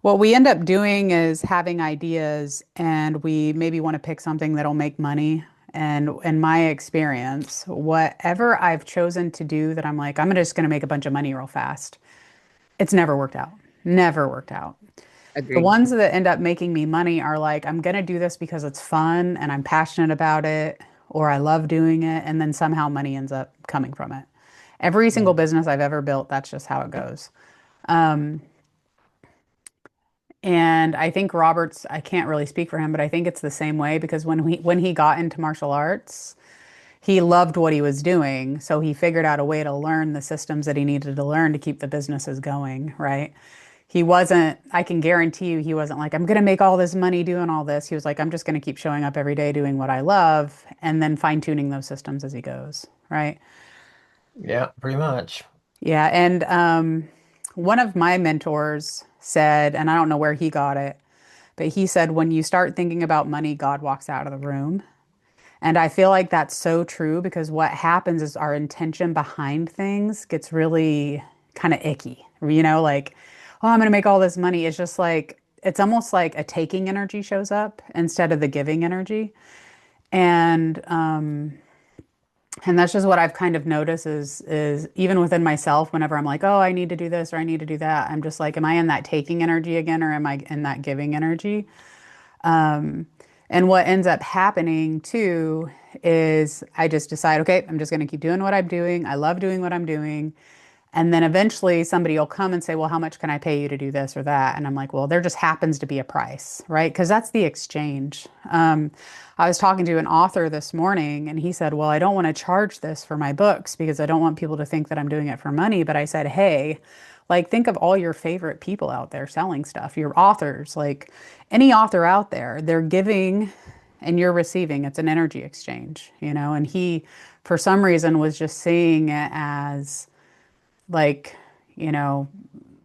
What we end up doing is having ideas and we maybe want to pick something that'll make money. And in my experience, whatever I've chosen to do that I'm like, I'm just going to make a bunch of money real fast, it's never worked out. Never worked out. The Agreed. ones that end up making me money are like, I'm going to do this because it's fun and I'm passionate about it or I love doing it. And then somehow money ends up coming from it. Every single Mm. business I've ever built, that's just how it goes. Um, And I think Robert's, I can't really speak for him, but I think it's the same way because when he got into martial arts, he loved what he was doing. So he figured out a way to learn the systems that he needed to learn to keep the businesses going, right? He wasn't, I can guarantee you, he wasn't like, I'm going to make all this money doing all this. He was like, I'm just going to keep showing up every day doing what I love and then fine-tuning those systems as he goes, right? Yeah, pretty much. Yeah. And one of my mentors said, and I don't know where he got it, but he said, when you start thinking about money, God walks out of the room. And I feel like that's so true because what happens is our intention behind things gets really kind of icky. Like, oh, I'm going to make all this money. It's just like, it's almost like a taking energy shows up instead of the giving energy. And and that's just what I've kind of noticed is even within myself, whenever I'm like, oh, I need to do this or I need to do that, I'm just like, am I in that taking energy again or am I in that giving energy? Um, and what ends up happening too is I just decide, okay, I'm just going to keep doing what I'm doing. I love doing what I'm doing. And then eventually somebody will come and say, well, how much can I pay you to do this or that? And I'm like, well, there just happens to be a price, right? Because that's the exchange. I was talking to an author this morning and he said, well, I don't want to charge this for my books because I don't want people to think that I'm doing it for money. But I said, hey, like think of all your favorite people out there selling stuff, your authors, like any author out there, they're giving and you're receiving. It's an energy exchange, and he, for some reason, was just seeing it as like, you know,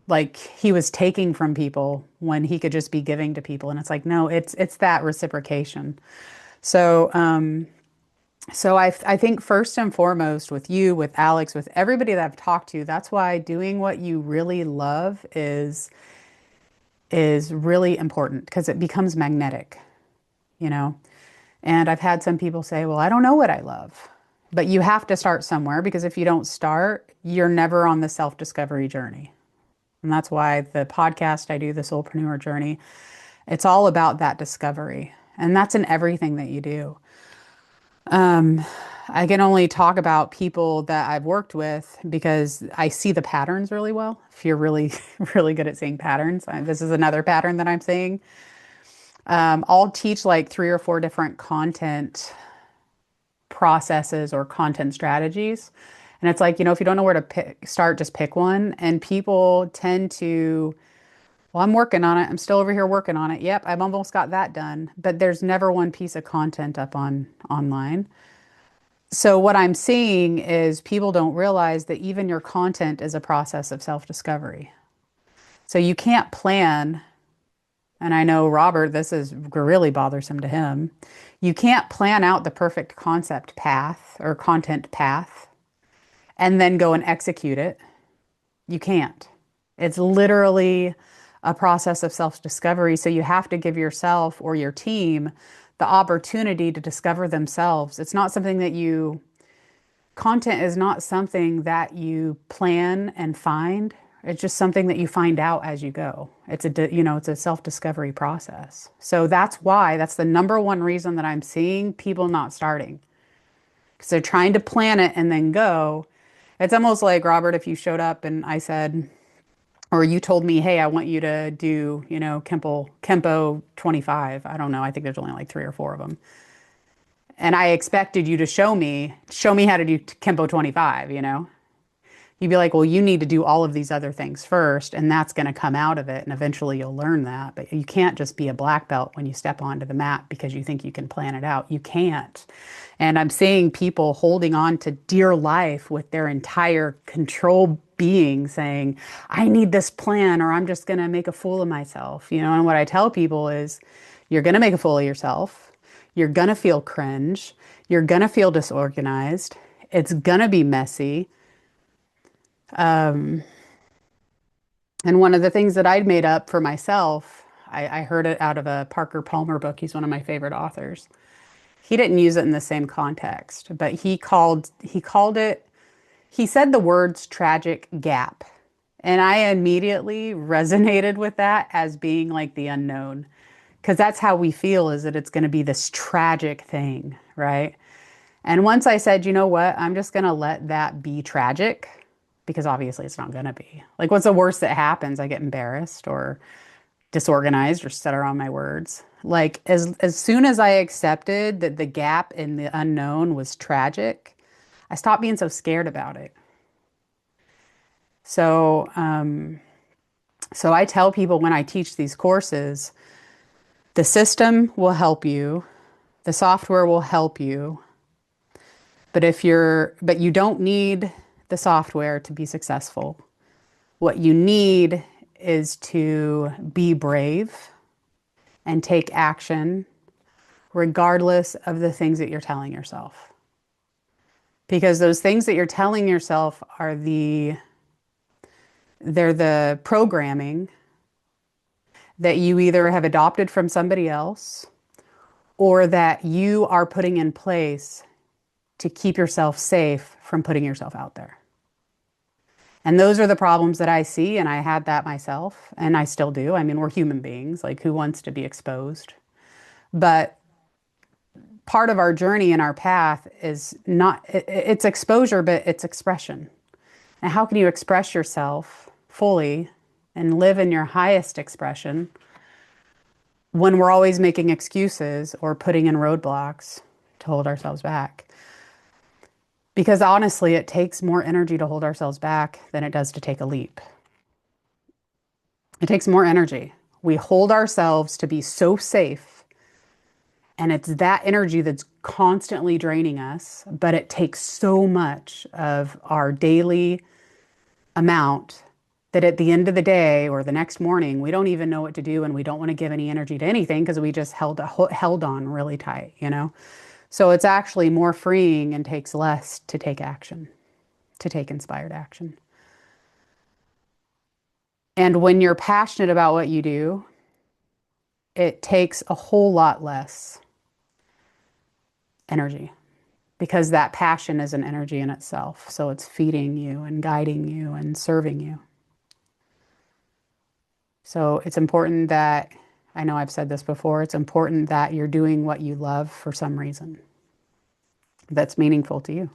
like he was taking from people when he could just be giving to people. And it's like, no, it's that reciprocation. So, so I think first and foremost with you, with Alex, with everybody that I've talked to, that's why doing what you really love is really important because it becomes magnetic, you know? And I've had some people say, well, I don't know what I love. But you have to start somewhere because if you don't start, you're never on the self-discovery journey. And that's why the podcast I do, the Soulpreneur Journey, it's all about that discovery. And that's in everything that you do. Um, I can only talk about people that I've worked with because I see the patterns really well. If you're really, really good at seeing patterns, this is another pattern that I'm seeing. I'll teach like 3 or 4 different content processes or content strategies. And it's like, if you don't know where to start, just pick one. And people tend to, well, I'm working on it. I'm still over here working on it. Yep, I've almost got that done. But there's never one piece of content up on online. So what I'm seeing is people don't realize that even your content is a process of self-discovery. So you can't plan, and I know Robert, this is really bothersome to him. You can't plan out the perfect concept path or content path and then go and execute it. You can't. It's literally a process of self-discovery. So you have to give yourself or your team the opportunity to discover themselves. It's not something that content is not something that you plan and find. It's just something that you find out as you go. It's a self-discovery process. So that's the number one reason that I'm seeing people not starting. Because they're trying to plan it and then go. It's almost like, Robert, if you showed up and I said, or you told me, hey, I want you to do, Kempo 25. I don't know. I think there's only like 3 or 4 of them. And I expected you to show me how to do Kempo 25. You'd be like, well, you need to do all of these other things first, and that's going to come out of it. And eventually you'll learn that. But you can't just be a black belt when you step onto the mat because you think you can plan it out. You can't. And I'm seeing people holding on to dear life with their entire control being saying, I need this plan, or I'm just going to make a fool of myself. And what I tell people is, you're going to make a fool of yourself. You're going to feel cringe. You're going to feel disorganized. It's going to be messy. Um, And one of the things that I'd made up for myself, I heard it out of a Parker Palmer book. He's one of my favorite authors. He didn't use it in the same context, but he said the words tragic gap. And I immediately resonated with that as being like the unknown. Because that's how we feel, is that it's going to be this tragic thing, right? And once I said, you know what, I'm just going to let that be tragic, because obviously it's not going to be. Like, what's the worst that happens? I get embarrassed or disorganized or stutter on my words. Like, as soon as I accepted that the gap in the unknown was tragic, I stopped being so scared about it. So, so I tell people when I teach these courses, the system will help you, the software will help you, but you don't need the software to be successful. What you need is to be brave and take action regardless of the things that you're telling yourself. Because those things that you're telling yourself they're the programming that you either have adopted from somebody else or that you are putting in place to keep yourself safe from putting yourself out there. And those are the problems that I see, and I had that myself, and I still do. I mean, we're human beings, like who wants to be exposed? But part of our journey and our path is not, it's exposure, but it's expression. And how can you express yourself fully and live in your highest expression when we're always making excuses or putting in roadblocks to hold ourselves back? Because honestly, it takes more energy to hold ourselves back than it does to take a leap. It takes more energy. We hold ourselves to be so safe, and it's that energy that's constantly draining us, but it takes so much of our daily amount that at the end of the day or the next morning, we don't even know what to do and we don't want to give any energy to anything because we just held on really tight, you know? So it's actually more freeing and takes less to take action, to take inspired action. And when you're passionate about what you do, it takes a whole lot less energy because that passion is an energy in itself. So it's feeding you and guiding you and serving you. So it's important that, I know I've said this before, it's important that you're doing what you love for some reason that's meaningful to you.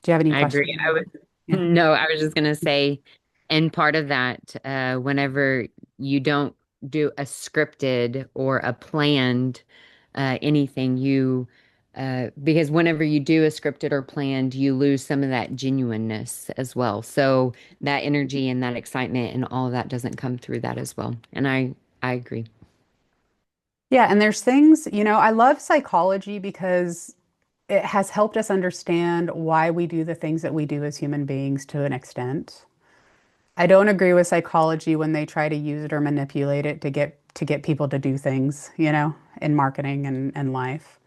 Do you have any I agree. questions on that? Yeah. No, I was just gonna say, and part of that, whenever you don't do a scripted or a planned anything, because whenever you do a scripted or planned, you lose some of that genuineness as well. So that energy and that excitement and all of that doesn't come through that as well. And I agree. Yeah, and there's things, I love psychology because it has helped us understand why we do the things that we do as human beings to an extent. I don't agree with psychology when they try to use it or manipulate it to get people to do things, in marketing and life.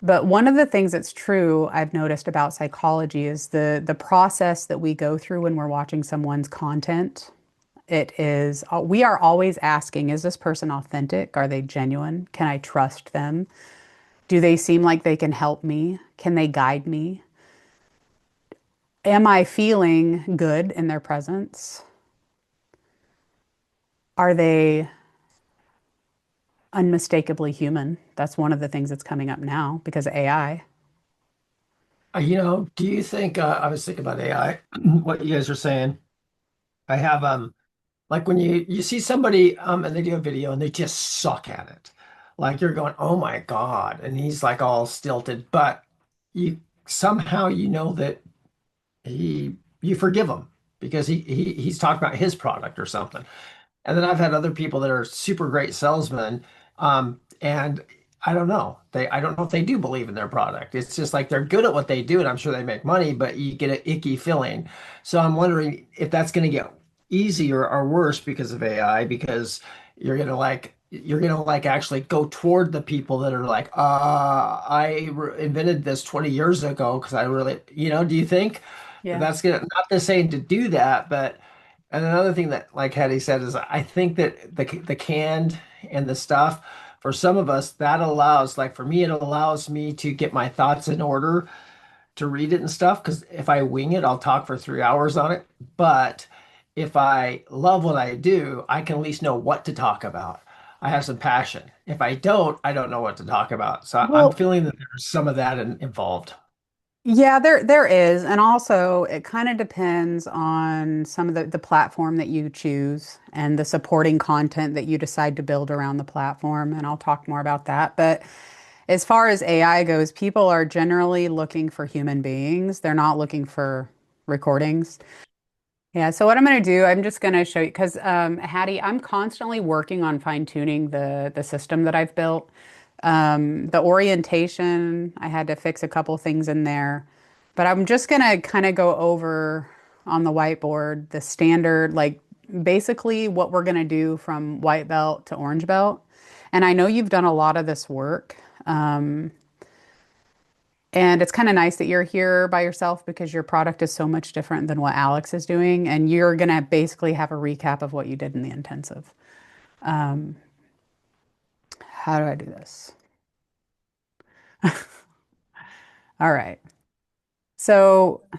But one of the things that's true I've noticed about psychology is the process that we go through when we're watching someone's content. We are always asking, is this person authentic? Are they genuine? Can I trust them? Do they seem like they can help me? Can they guide me? Am I feeling good in their presence? Are they unmistakably human? That's one of the things that's coming up now because of AI. Do you think I was thinking about AI, what you guys are saying? I have like when you see somebody and they do a video and they just suck at it. Like you're going, "Oh my God." And he's like all stilted, but you somehow you know that you forgive him because he's talking about his product or something. And then I've had other people that are super great salesmen, and I don't know if they do believe in their product. It's just like they're good at what they do, and I'm sure they make money, but you get an icky feeling. So I'm wondering if that's going to get easier or worse because of AI, because you're gonna like actually go toward the people that are like, invented this 20 years ago because I really, do you think? Yeah. That's gonna, not to say to do that, but and another thing that, like Hattie said, is I think that the canned and the stuff for some of us that allows, like for me, it allows me to get my thoughts in order to read it and stuff. Because if I wing it, I'll talk for 3 hours on it. But if I love what I do, I can at least know what to talk about. I have some passion. If I don't know what to talk about. So I'm Well, feeling that there's some of that involved. yeah, there is. And also it kind of depends on some of the platform that you choose and the supporting content that you decide to build around the platform. And I'll talk more about that. But as far as AI goes, people are generally looking for human beings. They're not looking for recordings. Yeah, so what I'm going to do, I'm just going to show you because Hattie, I'm constantly working on fine-tuning the system that I've built. The orientation, I had to fix a couple things in there, but I'm just going to kind of go over on the whiteboard the standard, like basically what we're going to do from white belt to orange belt. And I know you've done a lot of this work. And it's kind of nice that you're here by yourself because your product is so much different than what Alex is doing. And you're going to basically have a recap of what you did in the intensive. Um, how do I do this? All right. So let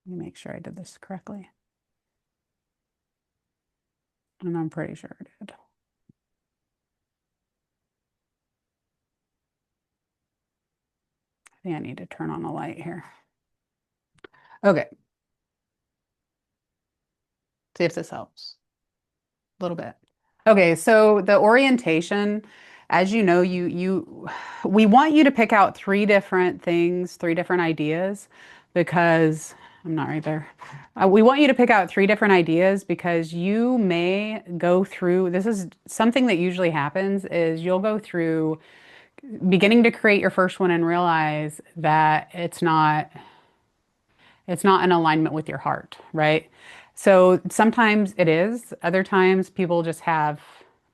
me make sure I did this correctly. And I'm pretty sure I did. I think I need to turn on the light here. Okay. See if this helps a little bit. Okay, so the orientation, as you know, we want you to pick out three different things, three different ideas, because I'm not right there. We want you to pick out three different ideas because you may go through, this is something that usually happens is you'll go through beginning to create your first one and realize that it's not in alignment with your heart, right? So sometimes it is, other times people just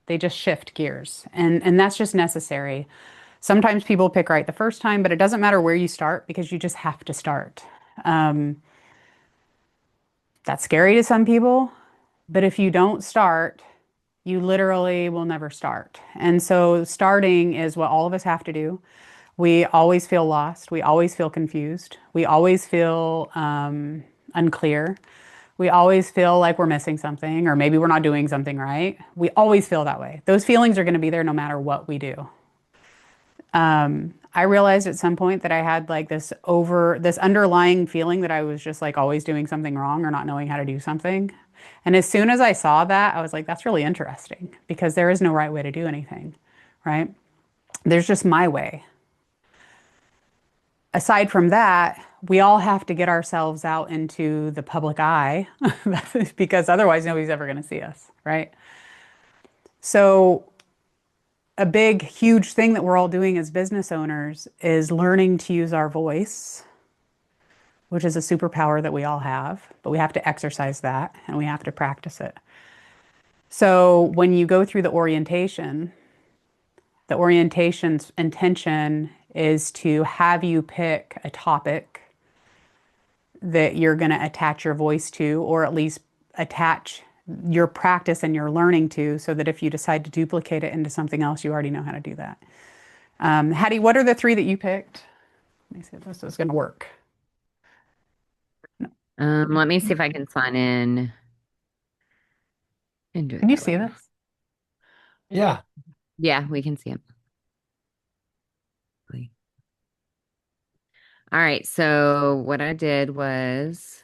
they just shift gears and that's just necessary. Sometimes people pick right the first time, but it doesn't matter where you start because you just have to start. Um, that's scary to some people, but if you don't start, you literally will never start. And so starting is what all of us have to do. We always feel lost. We always feel confused. We always feel unclear. We always feel like we're missing something, or maybe we're not doing something right. We always feel that way. Those feelings are going to be there no matter what we do. I realized at some point that I had like this underlying feeling that I was just like always doing something wrong or not knowing how to do something. And as soon as I saw that, I was like, that's really interesting because there is no right way to do anything, right? There's just my way. Aside from that, we all have to get ourselves out into the public eye because otherwise nobody's ever going to see us, right? So, a big, huge thing that we're all doing as business owners is learning to use our voice, which is a superpower that we all have, but we have to exercise that and we have to practice it. So, when you go through the orientation's intention is to have you pick a topic that you're going to attach your voice to, or at least attach your practice and your learning to, so that if you decide to duplicate it into something else, you already know how to do that. Hattie, what are the three that you picked? Let me see if this is going to work. No. Let me see if I can sign in and do it Can you that see way. this? Yeah. Yeah, we can see it. All right, so what I did was,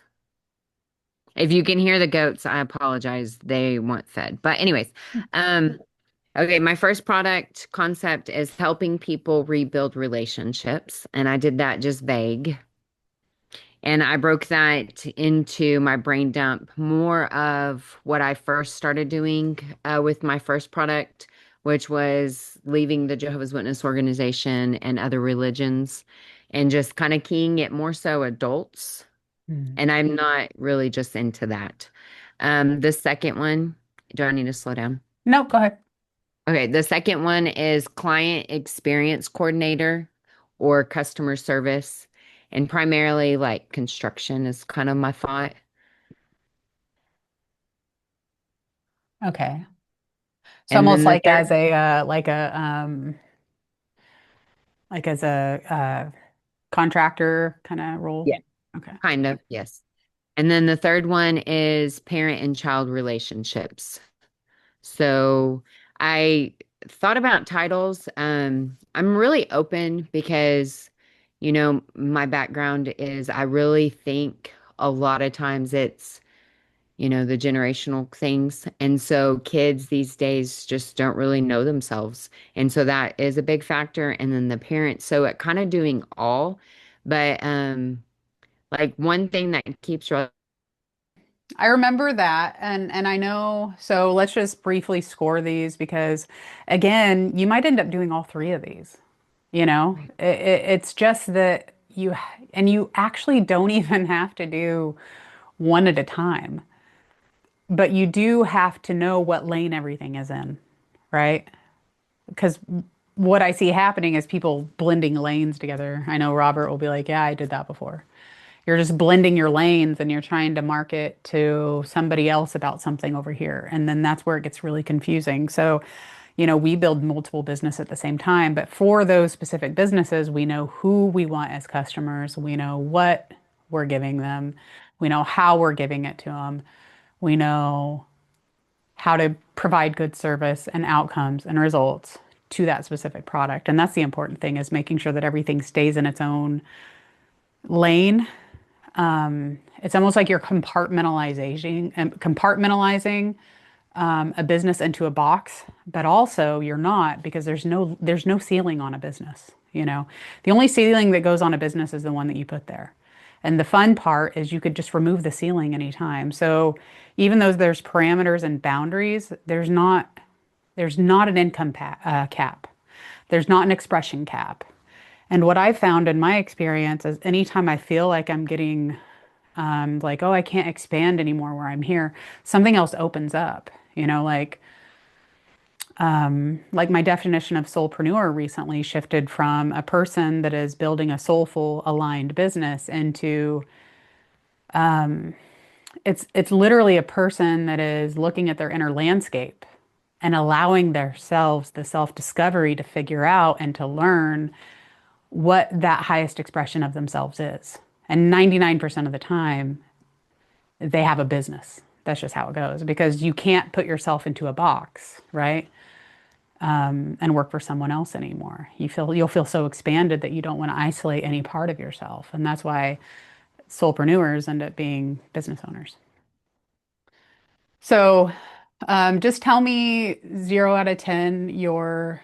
if you can hear the goats, I apologize. They want fed. But anyways, okay, my first product concept is helping people rebuild relationships, and I did that just vague. And I broke that into my brain dump, more of what I first started doing with my first product, which was leaving the Jehovah's Witness organization and other religions and just kind of keying it more so adults. Hmm. And I'm not really just into that. The second one, do I need to slow down? No, go ahead. Okay, the second one is client experience coordinator or customer service. and primarily like construction is kind of my thought. Okay. So And almost then the like as third, a like as a contractor kind of role. yeah, Okay. kind of, yes. And then the third one is parent and child relationships. So I thought about titles. I'm really open because, my background is I really think a lot of times it's, the generational things. And so kids these days just don't really know themselves. And so that is a big factor. And then the parents. So it kind of doing all, but like one thing that keeps I remember that and I know so let's just briefly score these because again, you might end up doing all three of these. It's just that you actually don't even have to do one at a time, but you do have to know what lane everything is in, right? Because what I see happening is people blending lanes together. I know Robert will be like, "Yeah, I did that before." You're just blending your lanes and you're trying to market to somebody else about something over here. And then that's where it gets really confusing. So, we build multiple business at the same time, but for those specific businesses, we know who we want as customers. We know what we're giving them. We know how we're giving it to them. We know how to provide good service and outcomes and results to that specific product. And that's the important thing is making sure that everything stays in its own lane. It's almost like you're compartmentalizing a business into a box, but also you're not because there's no ceiling on a business, The only ceiling that goes on a business is the one that you put there. And the fun part is you could just remove the ceiling anytime. So even though there's parameters and boundaries, there's not an income cap. There's not an expression cap. And what I've found in my experience is anytime I feel like I'm getting like, oh, I can't expand anymore where I'm here, something else opens up, like my definition of soulpreneur recently shifted from a person that is building a soulful aligned business into it's literally a person that is looking at their inner landscape and allowing themselves the self-discovery to figure out and to learn what that highest expression of themselves is. And 99% of the time, they have a business. That's just how it goes because you can't put yourself into a box, right? And work for someone else anymore. You'll feel so expanded that you don't want to isolate any part of yourself. And that's why soulpreneurs end up being business owners. So just tell me 0 out of 10 your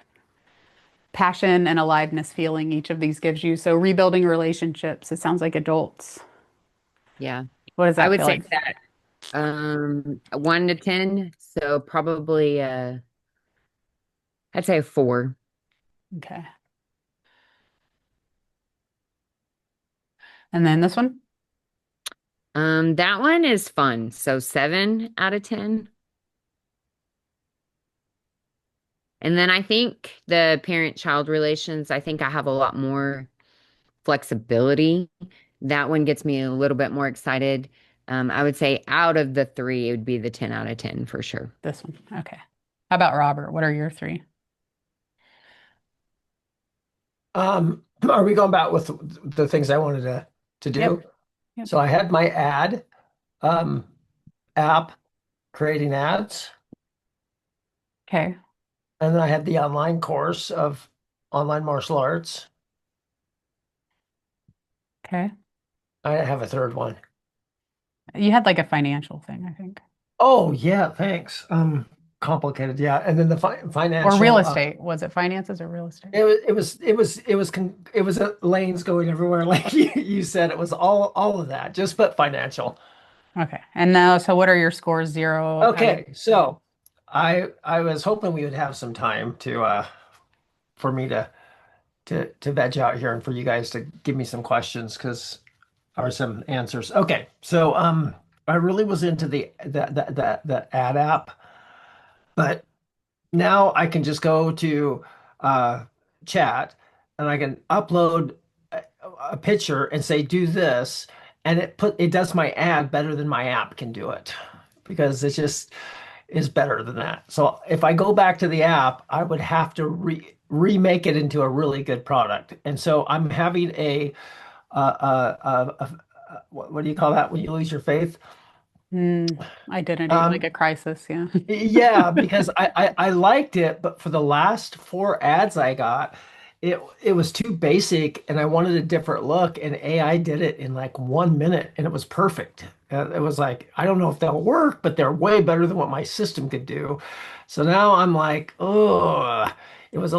passion and aliveness feeling each of these gives you. So rebuilding relationships, it sounds like adults. yeah, What does I that would feel say like? that 1 to 10. So probably I'd say a 4. Okay. And then this one? That one is fun. So 7 out of 10. And then I think the parent-child relations, I think I have a lot more flexibility. That one gets me a little bit more excited. I would say out of the three, it would be the 10 out of 10 for sure. This one. Okay. How about Robert? What are your three? Are we going back with the things I wanted to Yep. do? Yep. So I had my ad um, app creating ads, Okay. and then I had the online course of online martial arts. Okay. I have a third one. You had like a financial thing, I think, Oh yeah, thanks. Complicated, yeah. And then the or real financial. estate. Was it finances or real estate? It was lanes going everywhere, like you said. It was all of that, just but financial. Okay. And now, so what are your scores? 0 out of. Okay, so I was hoping we would have some time to for me to veg out here and for you guys to give me some questions because or some answers. Okay, so I really was into the ad app, but now I can just go to uh, chat and I can upload a picture and say, do this, and it does my ad better than my app can do it because it just is better than that. So if I go back to the app, I would have to remake it into a really good product. And so I'm having what do you call that when you lose your faith? Identity, like Um, a crisis. Yeah. yeah, because I liked it, but for the last four ads I got, it was too basic and I wanted a different look, and AI did it in like 1 minute and it was perfect. It was like, I don't know if they'll work, but they're way better than what my system could do. So now I'm like, oh, it was a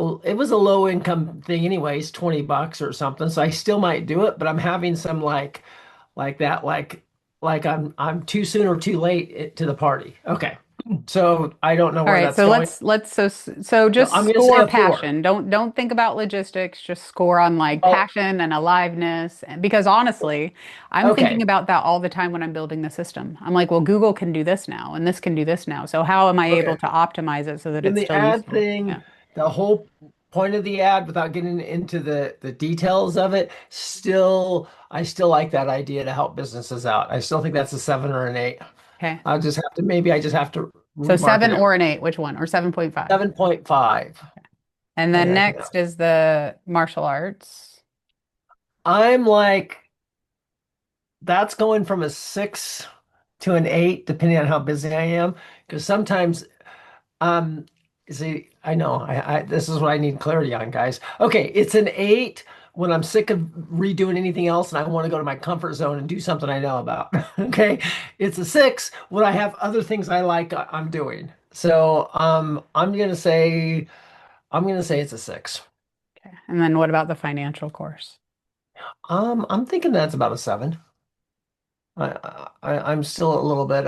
low income thing anyways, $20 or something. So I still might do it, but I'm having some like that, like I'm too soon or too late to the party. Okay. So I don't know All where right, that's so going. let's So just I'm going to say score a four. passion. Don't think about logistics, just score on like Well, passion and aliveness. Because honestly, I'm thinking okay. about that all the time when I'm building the system. I'm like, well, Google can do this now and this can do this now. So how am I able Okay. to optimize it so that In it's the still ad useful? thing, Yeah. the whole point of the ad, without getting into the details of it, I still like that idea to help businesses out. I still think that's a 7 or an 8. Okay. I just have to So remarket seven it. or an eight, which one? Or 7.5. 7.5. And then I think next is the martial arts. I'm like, that's going from a 6 to an 8, depending on how busy I am. Because sometimes, um, see, I know this is what I need clarity on, guys. Okay, it's an 8 when I'm sick of redoing anything else and I want to go to my comfort zone and do something I know about. Okay, it's a 6 when I have other things I like I'm doing. So, I'm gonna say it's a 6. Okay. And then what about the financial course? I'm thinking that's about a 7. I'm still a little bit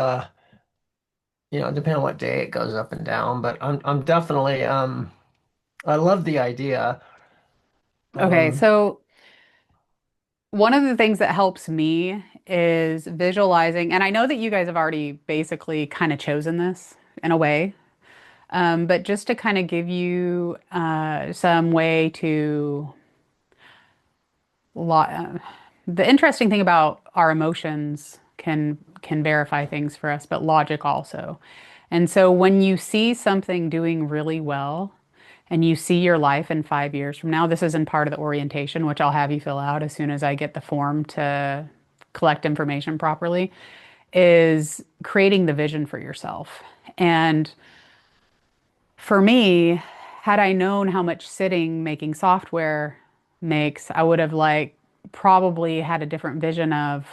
depending on what day it goes up and down, but I'm definitely I love the idea. Okay, Um so one of the things that helps me is visualizing, and I know that you guys have already basically kind of chosen this in a way, but just to kind of give you some way to lo the interesting thing about our emotions can verify things for us, but logic also. And so when you see something doing really well and you see your life in 5 years from now, this isn't part of the orientation, which I'll have you fill out as soon as I get the form to collect information properly, is creating the vision for yourself. And for me, had I known how much sitting making software makes, I would have like probably had a different vision of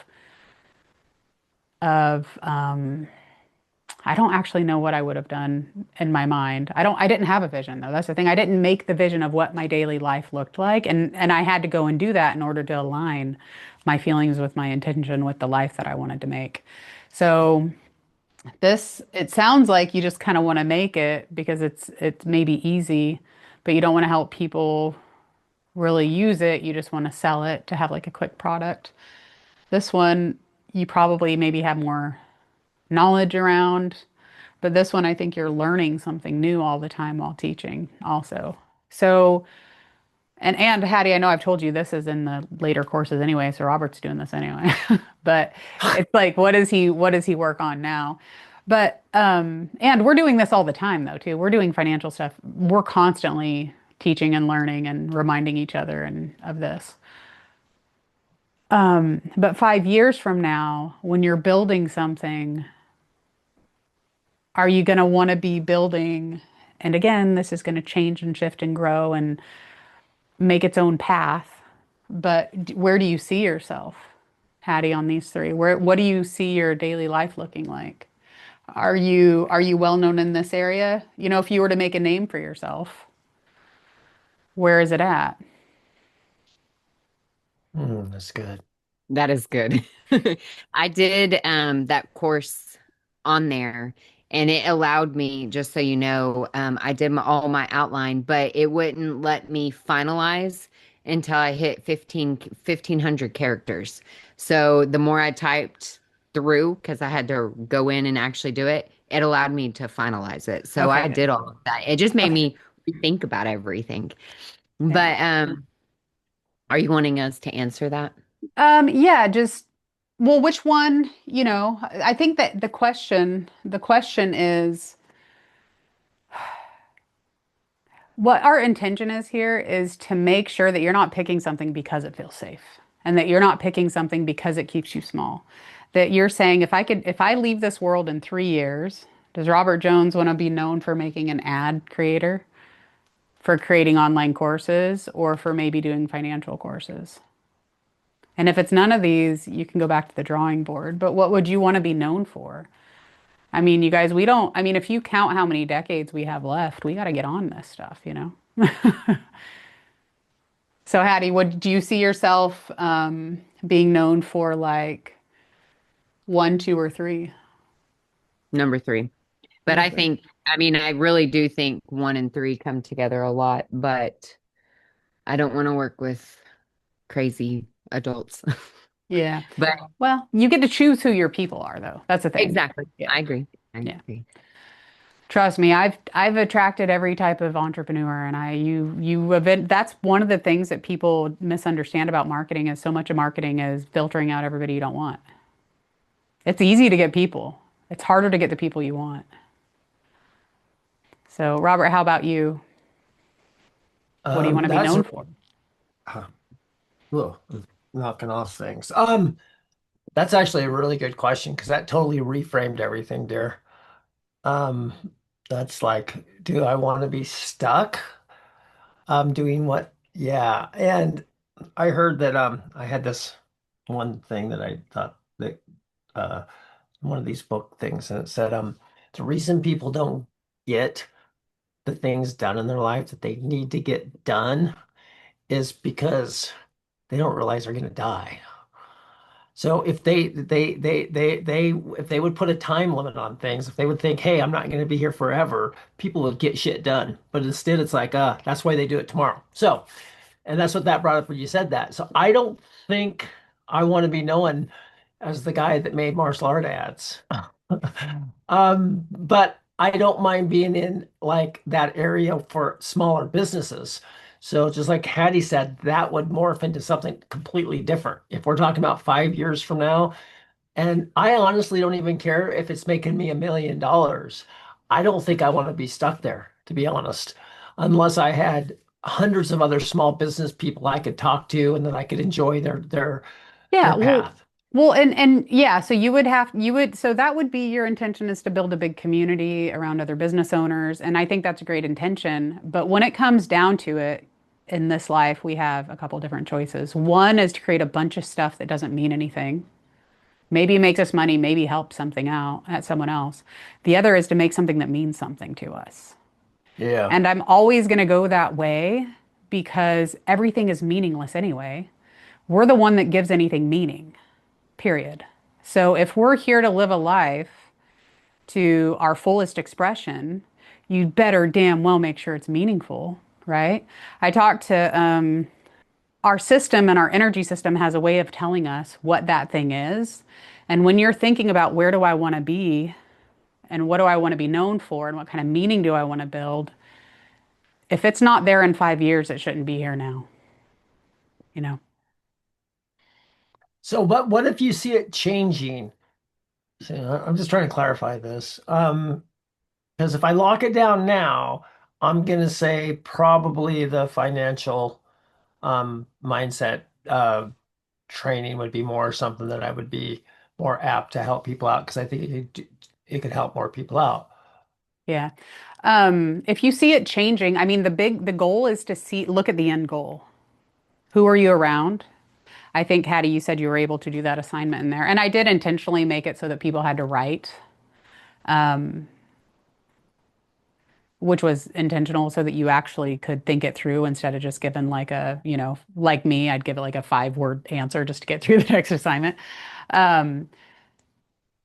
I don't actually know what I would have done in my mind. I didn't have a vision though. That's the thing. I didn't make the vision of what my daily life looked like. And I had to go and do that in order to align my feelings with my intention with the life that I wanted to make. So it sounds like you just kind of want to make it because it's maybe easy, but you don't want to help people really use it. You just want to sell it to have like a quick product. This one, you probably maybe have more knowledge around, but this one, I think you're learning something new all the time while teaching also. So, and Hattie, I know I've told you this is in the later courses anyway, so Robert's doing this anyway. But it's like, what does he work on now? But and we're doing this all the time though too. We're doing financial stuff. We're constantly teaching and learning and reminding each other and of this. But 5 years from now, when you're building something, are you going to want to be building? And again, this is going to change and shift and grow and make its own path. But where do you see yourself, Hattie, on these three? What do you see your daily life looking like? Are you well known in this area? You know, if you were to make a name for yourself, where is it at? that's good. That is good. I did that course on there and it allowed me, just so you know, I did all my outline, but it wouldn't let me finalize until I hit 1,500 characters. So the more I typed through, because I had to go in and actually do it, it allowed me to finalize it. So Okay, I good. did all of that. It just made Okay. me think about everything. Yeah. But Are you wanting us to answer that? Yeah, just well, which one, I think that the question is what our intention is here is to make sure that you're not picking something because it feels safe and that you're not picking something because it keeps you small. That you're saying if I leave this world in 3 years, does Robert Jones want to be known for making an ad creator, for creating online courses, or for maybe doing financial courses? And if it's none of these, you can go back to the drawing board. But what would you want to be known for? I mean, you guys, we don't, I mean, if you count how many decades we have left, we got to get on this stuff, you know? So, Hattie, would do you see yourself being known for like one, two, or three? Number three. But Number I three. think, I mean, I really do think one and three come together a lot, but I don't want to work with crazy adults. Yeah. But Well, you get to choose who your people are, though. That's the thing. exactly. Yeah. I agree. I Yeah. agree. Trust me, I've attracted every type of entrepreneur, and you event. That's one of the things that people misunderstand about marketing is so much of marketing is filtering out everybody you don't want. It's easy to get people. It's harder to get the people you want. So, Robert, how about you? What do you want to be That's known for? uh, whoa, knocking off things. That's actually a really good question because that totally reframed everything, dear. Um, that's like, do I want to be stuck? Doing what? Yeah. And I heard that I had this one thing that I thought that uh one of these book things and it said the reason people don't get the things done in their life that they need to get done is because they don't realize they're going to die. So if they if they would put a time limit on things, if they would think, hey, I'm not going to be here forever, people would get shit done. But instead it's like, that's why they do it tomorrow. So, and that's what that brought up when you said that. So I don't think I want to be known as the guy that made martial art ads. But I don't mind being in like that area for smaller businesses. So just like Hattie said, that would morph into something completely different. If we're talking about 5 years from now, and I honestly don't even care if it's making me $1 million. I don't think I want to be stuck there, to be honest, unless I had hundreds of other small business people I could talk to and that I could enjoy their Yeah, path. and yeah, so so that would be your intention is to build a big community around other business owners, and I think that's a great intention. But when it comes down to it, in this life, we have a couple different choices. One is to create a bunch of stuff that doesn't mean anything. Maybe it makes us money, maybe help something out at someone else. The other is to make something that means something to us. Yeah. And I'm always going to go that way because everything is meaningless anyway. We're the one that gives anything meaning, period. So if we're here to live a life to our fullest expression, you better damn well make sure it's meaningful, right? I talked to our system and our energy system has a way of telling us what that thing is. And when you're thinking about where do I want to be and what do I want to be known for and what kind of meaning do I want to build, if it's not there in 5 years, it shouldn't be here now, you know? So what if you see it changing? So, I'm just trying to clarify this. Because if I lock it down now, I'm gonna say probably the financial mindset training would be more something that I would be more apt to help people out because I think it could help more people out. Yeah. If you see it changing, I mean, the goal is to look at the end goal. Who are you around? I think, Hattie, you said you were able to do that assignment in there. And I did intentionally make it so that people had to write, which was intentional so that you actually could think it through instead of just giving like like me, I'd give it like a 5 word answer just to get through the next assignment. Um,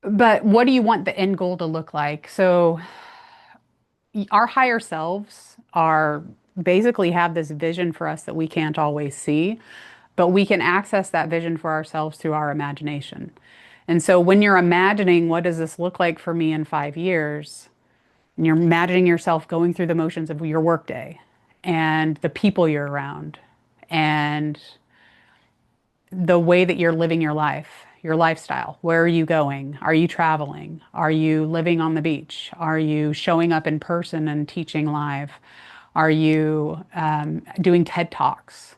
but what do you want the end goal to look like? So our higher selves are basically have this vision for us that we can't always see, but we can access that vision for ourselves through our imagination. And so when you're imagining what does this look like for me in 5 years, and you're imagining yourself going through the motions of your workday and the people you're around and the way that you're living your life, your lifestyle. Where are you going? Are you traveling? Are you living on the beach? Are you showing up in person and teaching live? Are you doing TED Talks?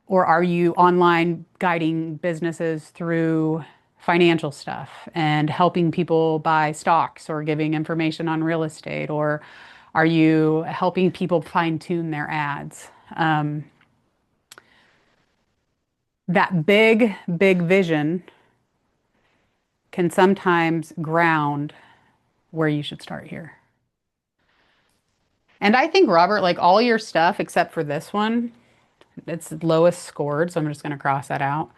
Or are you online guiding businesses through financial stuff and helping people buy stocks or giving information on real estate? Or are you helping people fine tune their ads? That big vision can sometimes ground where you should start here. And I think, Robert, like all your stuff except for this one, it's lowest scored, so I'm just going to cross that out.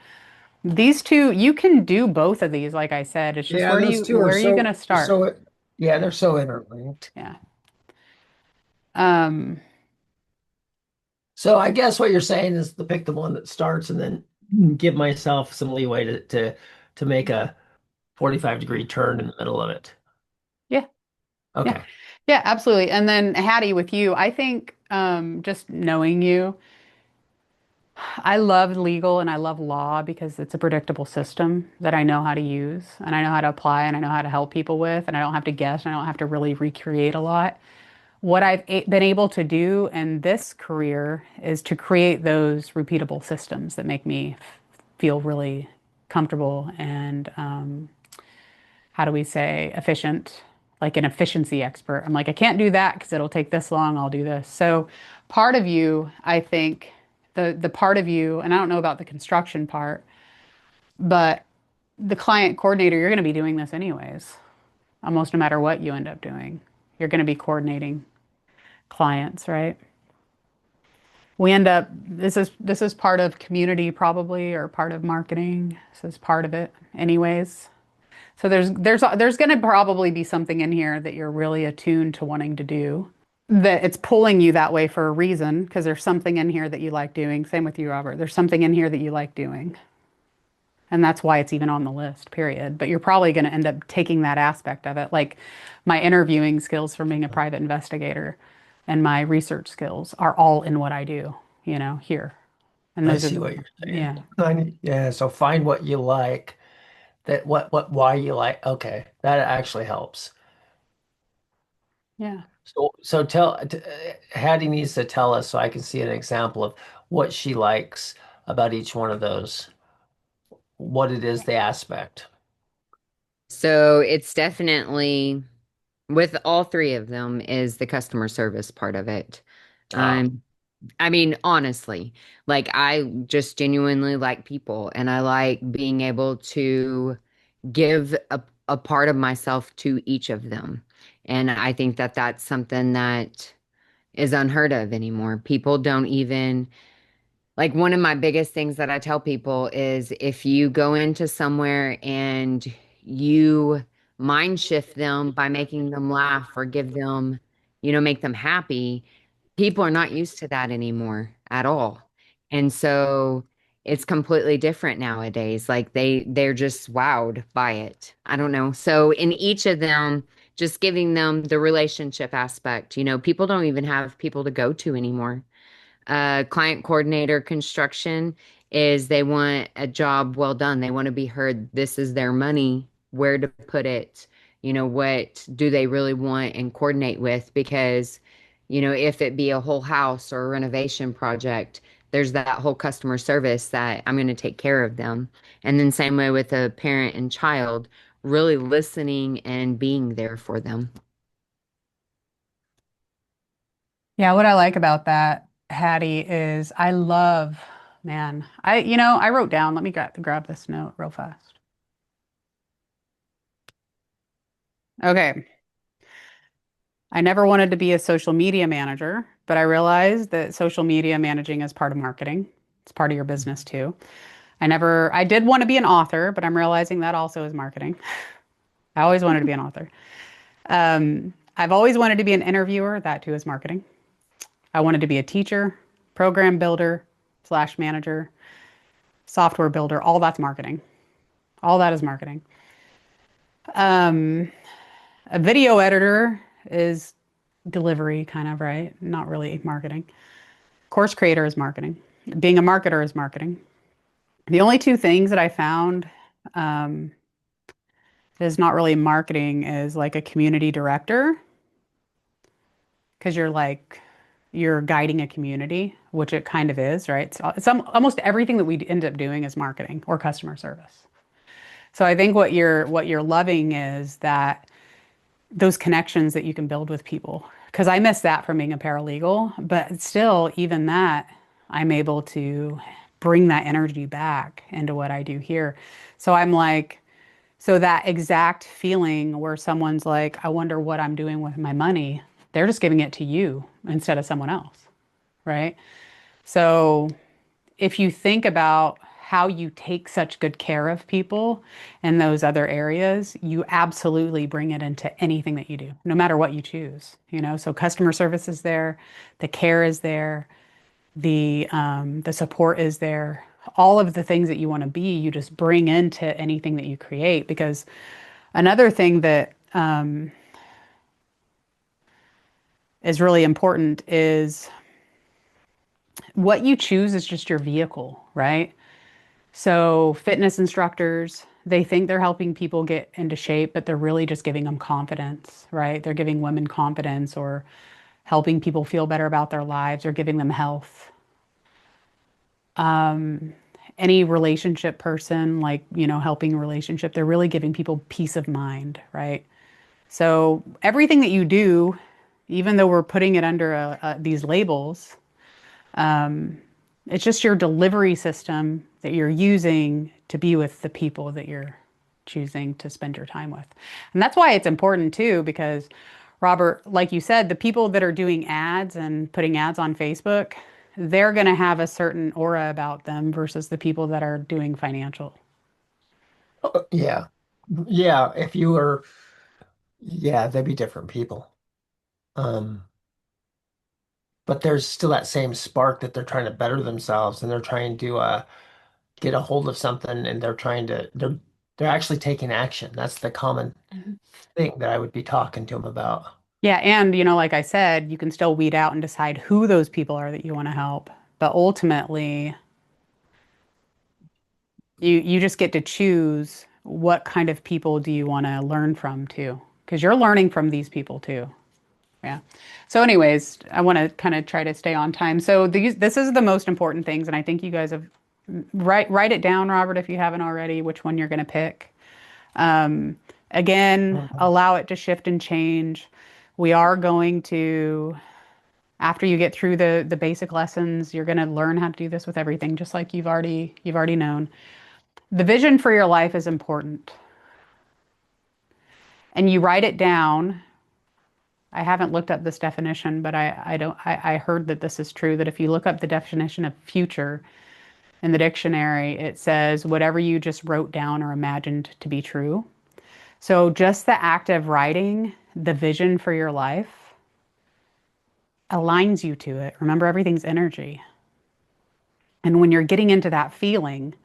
These two, you can do both of these, like I said. It's just Yeah, those two are where are you going to start? yeah, they're so interlinked. Yeah. Um, So I guess what you're saying is to pick the one that starts and then give myself some leeway to make a 45-degree turn in the middle of it. yeah, yeah, Okay. yeah, absolutely. And then Hattie, with you, I think just knowing you, I love legal and I love law because it's a predictable system that I know how to use and I know how to apply and I know how to help people with, and I don't have to guess and I don't have to really recreate a lot. What been able to do in this career is to create those repeatable systems that make me feel really comfortable and how do we say efficient, like an efficiency expert. I'm like, I can't do that because it'll take this long. I'll do this. So part of you, I think, the part of you, and I don't know about the construction part, but the client coordinator, you're going to be doing this anyways, almost no matter what you end up doing. You're going to be coordinating clients, right? We end up this is part of community probably or part of marketing. This is part of it anyways. So there's going to probably be something in here that you're really attuned to wanting to do. That it's pulling you that way for a reason because there's something in here that you like doing. Same with you, Robert. There's something in here that you like doing. And that's why it's even on the list, period. But you're probably going to end up taking that aspect of it. Like my interviewing skills from being a private investigator and my research skills are all in what I do, here. And I those are see the, what you're yeah. saying. Yeah, so find what you like, that why you like. Okay, that actually helps. Yeah. So Hattie needs to tell us so I can see an example of what she likes about each one of those, what it is, the aspect. So it's definitely with all three of them is the customer service part of it. Ah, Um, I mean, honestly, like I just genuinely like people and I like being able to give a part of myself to each of them. And I think that that's something that is unheard of anymore. People don't even like one of my biggest things that I tell people is if you go into somewhere and you mind shift them by making them laugh or give them, make them happy, people are not used to that anymore at all. And so it's completely different nowadays. Like they're just wowed by it. I don't know. So in each of them, just giving them the relationship aspect, people don't even have people to go to anymore. Client coordinator construction is they want a job well done. They want to be heard. This is their money, where to put it, what do they really want and coordinate with? Because, if it be a whole house or a renovation project, there's that whole customer service that I'm going to take care of them. And then same way with a parent and child, really listening and being there for them. Yeah, what I like about that, Hattie, is I love, man, I wrote down, let me grab this note real fast. Okay. I never wanted to be a social media manager, but I realized that social media managing is part of marketing. It's part of your business too. I did want to be an author, but I'm realizing that also is marketing. I always wanted to be an author. I've always wanted to be an interviewer. That too is marketing. I wanted to be a teacher, program builder slash manager, software builder. All that's marketing. All that is marketing. Um, a video editor is delivery, kind of, right? Not really marketing. Course creator is marketing. Being a marketer is marketing. The only two things that I found um, is not really marketing is like a community director, because you're guiding a community, which it kind of is, right? It's almost everything that we end up doing is marketing or customer service. So I think what you're loving is that those connections that you can build with people. Because I miss that from being a paralegal, but still, even that, I'm able to bring that energy back into what I do here. So I'm like, so that exact feeling where someone's like, I wonder what I'm doing with my money, they're just giving it to you instead of someone else, right? So if you think about how you take such good care of people in those other areas, you absolutely bring it into anything that you do, no matter what you choose, you know? So customer service is there, the care is there, the support is there. All of the things that you want to be, you just bring into anything that you create. Because another thing that is really important is what you choose is just your vehicle, right? So, fitness instructors, they think they're helping people get into shape, but they're really just giving them confidence, right? They're giving women confidence or helping people feel better about their lives or giving them health. Any relationship person, like, helping a relationship, they're really giving people peace of mind, right? So, everything that you do, even though we're putting it under these labels, it's just your delivery system that you're using to be with the people that you're choosing to spend your time with. And that's why it's important too, because Robert, like you said, the people that are doing ads and putting ads on Facebook, they're going to have a certain aura about them versus the people that are doing financial. Yeah. Yeah. If you were, yeah, they'd be different people. Um, but there's still that same spark that they're trying to better themselves and they're trying to get a hold of something and they're actually taking action. That's the common Mhm. thing that I would be talking to them about. Yeah, and like I said, you can still weed out and decide who those people are that you want to help. But ultimately, you just get to choose what kind of people do you want to learn from too, because you're learning from these people too. Yeah. So, anyways, I want to kind of try to stay on time. So this is the most important things, and I think you guys have write it down, Robert, if you haven't already, which one you're going to pick. Um, Again, Mhm. allow it to shift and change. We are going to, after you get through the basic lessons, you're going to learn how to do this with everything, just like you've already known. The vision for your life is important, and you write it down. I haven't looked up this definition, but I heard that this is true, that if you look up the definition of future in the dictionary, it says whatever you just wrote down or imagined to be true. So just the act of writing the vision for your life aligns you to it. Remember, everything's energy. And when you're getting into that feeling,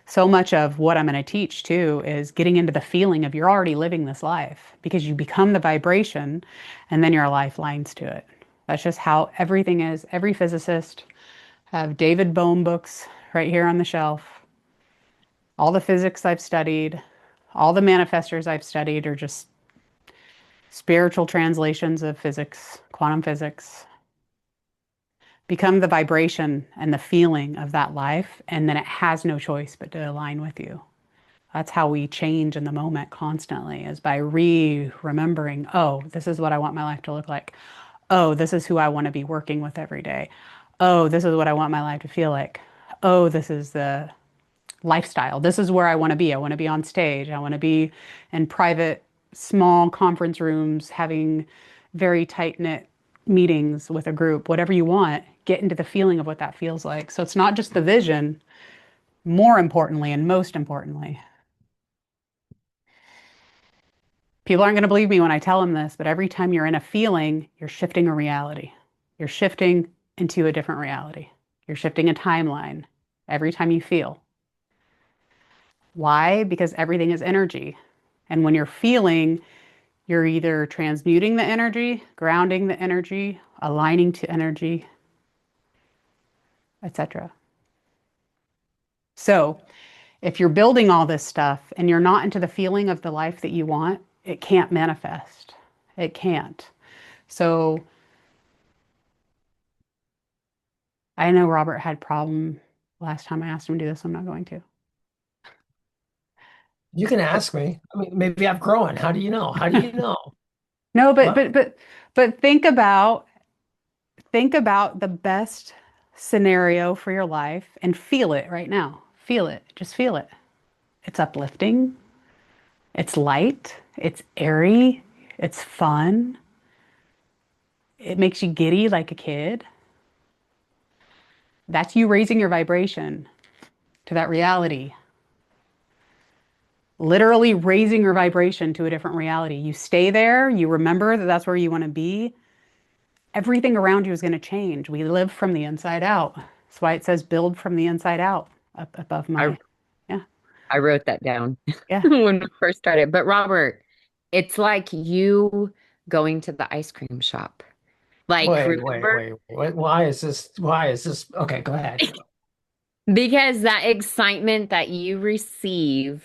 so much of what I'm going to teach too is getting into the feeling of you're already living this life, because you become the vibration and then your life lines to it. That's just how everything is. Every physicist have David Bohm books right here on the shelf. All the physics I've studied, all the manifestors I've studied are just spiritual translations of physics, quantum physics. Become the vibration and the feeling of that life, and then it has no choice but to align with you. That's how we change in the moment constantly, is by remembering, oh, this is what I want my life to look like. Oh, this is who I want to be working with every day. Oh, this is what I want my life to feel like. Oh, this is the lifestyle. This is where I want to be. I want to be on stage. I want to be in private, small conference rooms, having very tight-knit meetings with a group. Whatever you want, get into the feeling of what that feels like. So it's not just the vision, more importantly and most importantly. People aren't going to believe me when I tell them this, but every time you're in a feeling, you're shifting a reality. You're shifting into a different reality. You're shifting a timeline every time you feel. Why? Because everything is energy. And when you're feeling, you're either transmuting the energy, grounding the energy, aligning to energy, etc. So if you're building all this stuff and you're not into the feeling of the life that you want, it can't manifest. It can't. So I know Robert had problem last time I asked him to do this. I'm not going to. You can ask me. I mean, maybe I'm growing. How do you know? How do you know? No, but What? but but but think about the best scenario for your life and feel it right now. Feel it. Just feel it. It's uplifting. It's light. It's airy. It's fun. It makes you giddy like a kid. That's you raising your vibration to that reality. Literally raising your vibration to a different reality. You stay there, you remember that that's where you want to be. Everything around you is going to change. We live from the inside out. That's why it says build from the inside out up above I my, yeah, I wrote that down yeah. when we first started. But Robert, it's like you going to the ice cream shop. Like, Wait, wait, remember? wait. What, why is this? Why is this? Okay, go ahead. Because that excitement that you receive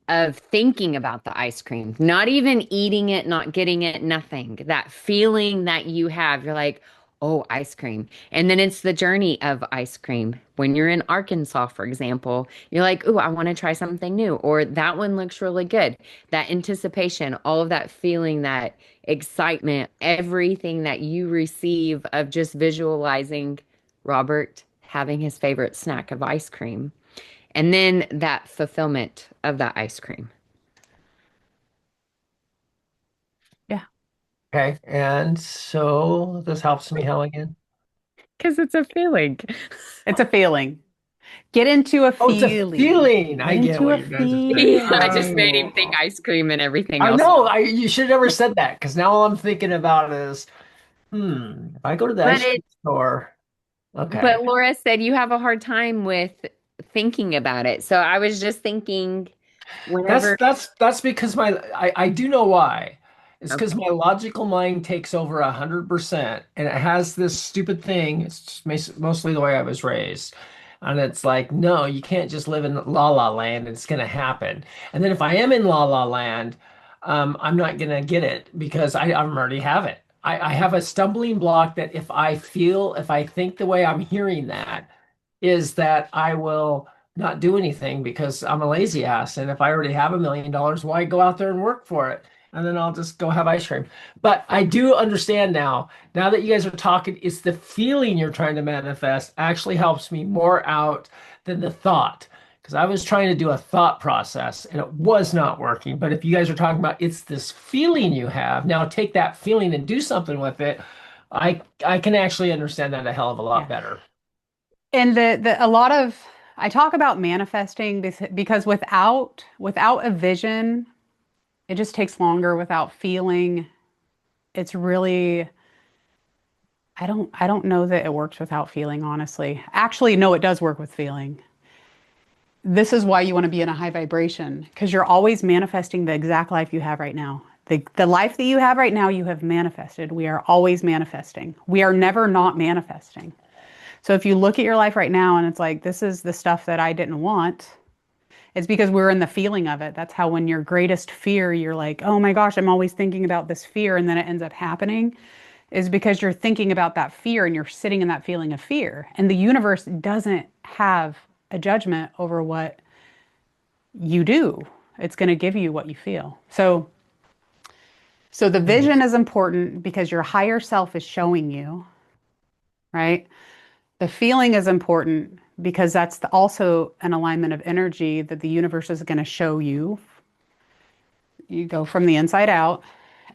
of thinking about the ice cream, not even eating it, not getting it, nothing. That feeling that you have, you're like, oh, ice cream. And then it's the journey of ice cream. When you're in Arkansas, for example, you're like, oh, I want to try something new, or that one looks really good. That anticipation, all of that feeling, that excitement, everything that you receive of just visualizing Robert having his favorite snack of ice cream. And then that fulfillment of that ice cream. Yeah, Okay, and so this helps me how again? Because it's a feeling. it's a feeling. Get into a Oh, it's a feeling. feeling. Get I get into what a you guys are saying. I just made him think Oh, ice cream and everything I else. know. You should have never said that because now all I'm thinking about is, if I go to the But ice it cream store, okay. but Laura said you have a hard time with thinking about it. So I was just thinking That's whenever that's that's because I do know why. It's because okay. my logical mind takes over 100%, and it has this stupid thing. It's just mostly the way I was raised, and it's like, no, you can't just live in la la land. It's gonna happen. And then if I am in la la land, I'm not gonna get it because I already have it. I have a stumbling block that if I think the way I'm hearing that is that I will not do anything because I'm a lazy ass. And if I already have $1 million, why go out there and work for it? And then I'll just go have ice cream. But I do understand now that you guys are talking, it's the feeling you're trying to manifest actually helps me more out than the thought. Because I was trying to do a thought process and it was not working. But if you guys are talking about it's this feeling you have, now take that feeling and do something with it. I can actually understand that a hell of a lot Yeah. better. And the a lot of I talk about manifesting because without a vision, it just takes longer without feeling. It's really I don't know that it works without feeling, honestly. Actually, no, it does work with feeling. This is why you want to be in a high vibration because you're always manifesting the exact life you have right now. The life that you have right now, you have manifested. We are always manifesting. We are never not manifesting. So if you look at your life right now and it's like, this is the stuff that I didn't want, it's because we're in the feeling of it. That's how when your greatest fear, you're like, oh my gosh, I'm always thinking about this fear. And then it ends up happening, is because you're thinking about that fear and you're sitting in that feeling of fear. And the universe doesn't have a judgment over what you do. It's going to give you what you feel. So the Mhm. vision is important because your higher self is showing you, right? The feeling is important because that's also an alignment of energy that the universe is going to show you. You go from the inside out.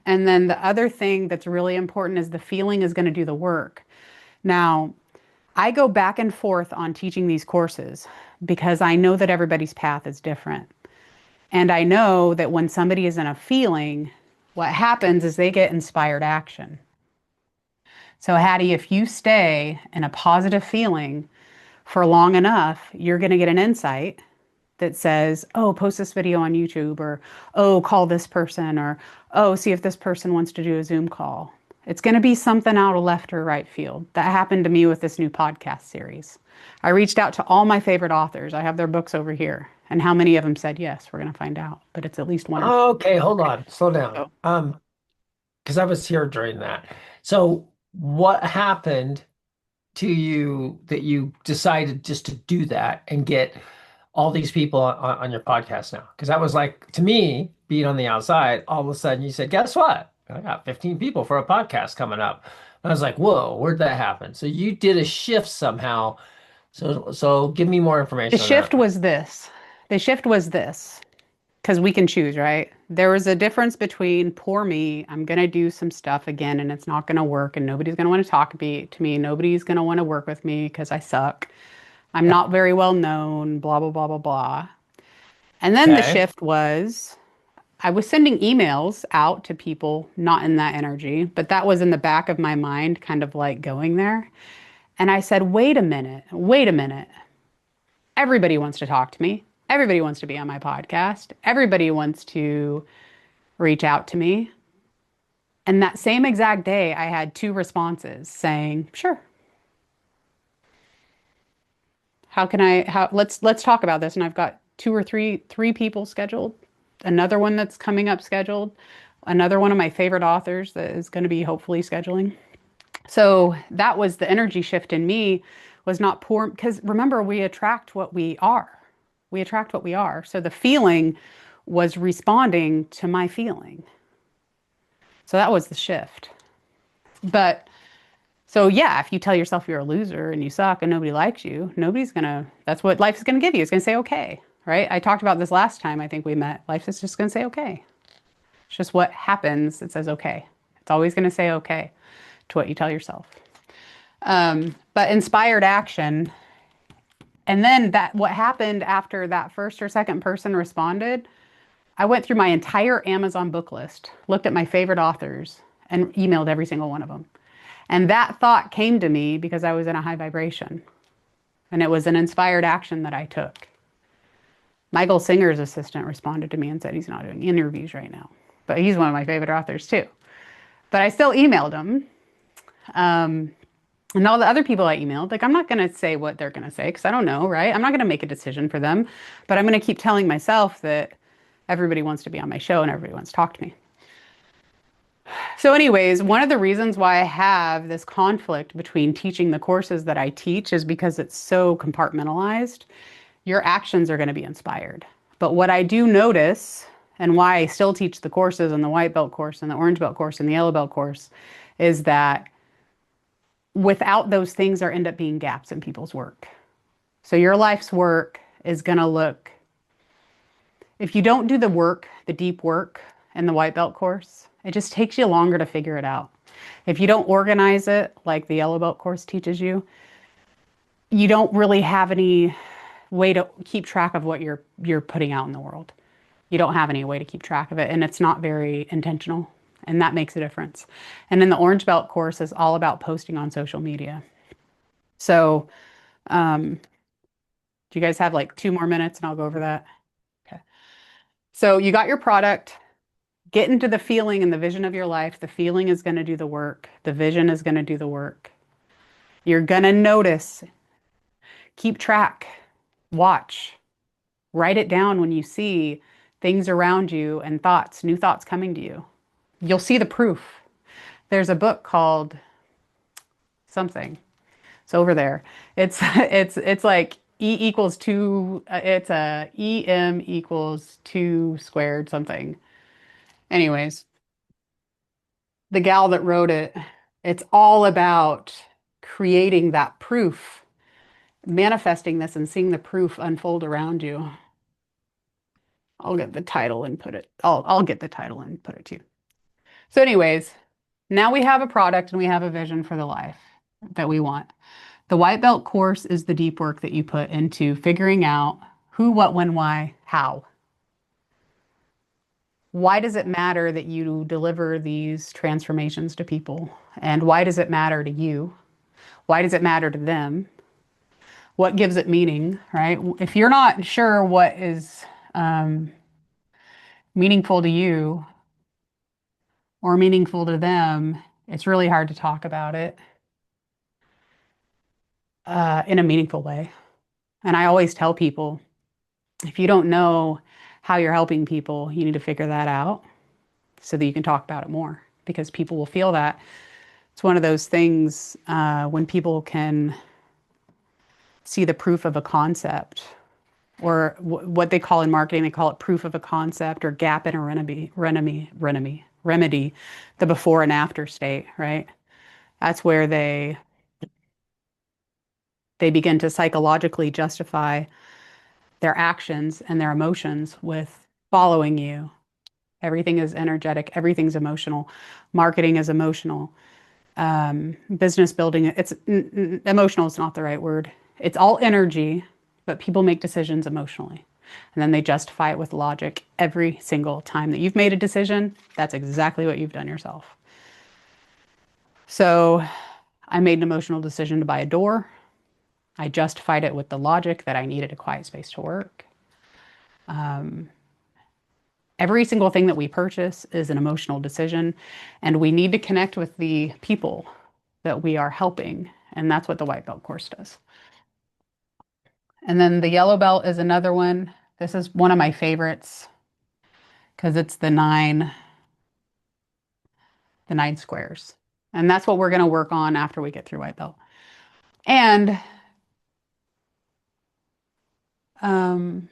And then the other thing that's really important is the feeling is going to do the work. Now, I go back and forth on teaching these courses because I know that everybody's path is different. And I know that when somebody is in a feeling, what happens is they get inspired action. So, Hattie, if you stay in a positive feeling for long enough, you're going to get an insight that says, oh, post this video on YouTube, or oh, call this person, or oh, see if this person wants to do a Zoom call. It's going to be something out of left or right field. That happened to me with this new podcast series. I reached out to all my favorite authors. I have their books over here. And how many of them said yes? We're going to find out. But it's at least one or two. Okay, hold on, slow down. So Because I was here during that. So what happened to you that you decided just to do that and get all these people on your podcast now? Because that was like, to me, being on the outside, all of a sudden you said, guess what? I got 15 people for a podcast coming up. I was like, whoa, where'd that happen? So you did a shift somehow. So give me more the information on shift that. was this. The shift was this. Because we can choose, right? There was a difference between poor me, I'm going to do some stuff again and it's not going to work and nobody's going to want to talk to me. Nobody's going to want to work with me because I suck. I'm not very well known, blah, blah, blah, blah, blah. And then the Okay. shift was I was sending emails out to people not in that energy, but that was in the back of my mind, kind of like going there. And I said, wait a minute, wait a minute. Everybody wants to talk to me. Everybody wants to be on my podcast. Everybody wants to reach out to me. And that same exact day, I had two responses saying, "Sure. How can I let's talk about this." And I've got two or three people scheduled. Another one that's coming up scheduled. Another one of my favorite authors that is going to be hopefully scheduling. So that was the energy shift in me was not poor because remember we attract what we are. We attract what we are. So the feeling was responding to my feeling. So that was the shift. But so yeah, if you tell yourself you're a loser and you suck and nobody likes you, nobody's gonna, that's what life is gonna give you. It's gonna say okay, right? I talked about this last time I think we met. Life is just gonna say okay. It's just what happens. It says okay. It's always gonna say okay to what you tell yourself. But inspired action, and then that what happened after that first or second person responded, I went through my entire Amazon book list, looked at my favorite authors, and emailed every single one of them. And that thought came to me because I was in a high vibration. And it was an inspired action that I took. Michael Singer's assistant responded to me and said he's not doing interviews right now. But he's one of my favorite authors too. But I still emailed him. And all the other people I emailed, like I'm not going to say what they're going to say because I don't know, right? I'm not going to make a decision for them. But I'm going to keep telling myself that everybody wants to be on my show and everybody wants to talk to me. So anyways, one of the reasons why I have this conflict between teaching the courses that I teach is because it's so compartmentalized. Your actions are going to be inspired. But what I do notice and why I still teach the courses and the white belt course and the orange belt course and the yellow belt course is that without those things, there end up being gaps in people's work. So your life's work is going to look, if you don't do the work, the deep work in the white belt course, it just takes you longer to figure it out. If you don't organize it like the yellow belt course teaches you, you don't really have any way to keep track of what you're putting out in the world. You don't have any way to keep track of it, and it's not very intentional, and that makes a difference. And then the orange belt course is all about posting on social media. So, do you guys have like 2 more minutes and I'll go over that? Okay. So you got your product. Get into the feeling and the vision of your life. The feeling is going to do the work. The vision is going to do the work. You're going to notice. Keep track. Watch. Write it down when you see things around you and thoughts, new thoughts coming to you. You'll see the proof. There's a book called something. It's over there. It's like E equals two. It's a EM equals 2 squared something. Anyways, the gal that wrote it, it's all about creating that proof, manifesting this and seeing the proof unfold around you. I'll get the title and put it. I'll get the title and put it to you. So, anyways, now we have a product and we have a vision for the life that we want. The white belt course is the deep work that you put into figuring out who, what, when, why, how. Why does it matter that you deliver these transformations to people? And why does it matter to you? Why does it matter to them? What gives it meaning, right? If you're not sure what is meaningful to you or meaningful to them, It's really hard to talk about it in a meaningful way. And I always tell people, if you don't know how you're helping people, you need to figure that out so that you can talk about it more because people will feel that. It's one of those things when people can see the proof of a concept or what they call in marketing, they call it proof of a concept or gap in a remedy, the before and after state, right? That's where they begin to psychologically justify their actions and their emotions with following you. Everything is energetic, everything's emotional. Marketing is emotional. Business building, it's emotional is not the right word. It's all energy, but people make decisions emotionally. And then they justify it with logic every single time that you've made a decision. That's exactly what you've done yourself. So I made an emotional decision to buy a door. I justified it with the logic that I needed a quiet space to work. Every single thing that we purchase is an emotional decision, and we need to connect with the people that we are helping. And that's what the white belt course does. And then the yellow belt is another one. This is one of my favorites because it's the nine squares. And that's what we're going to work on after we get through white belt. And um,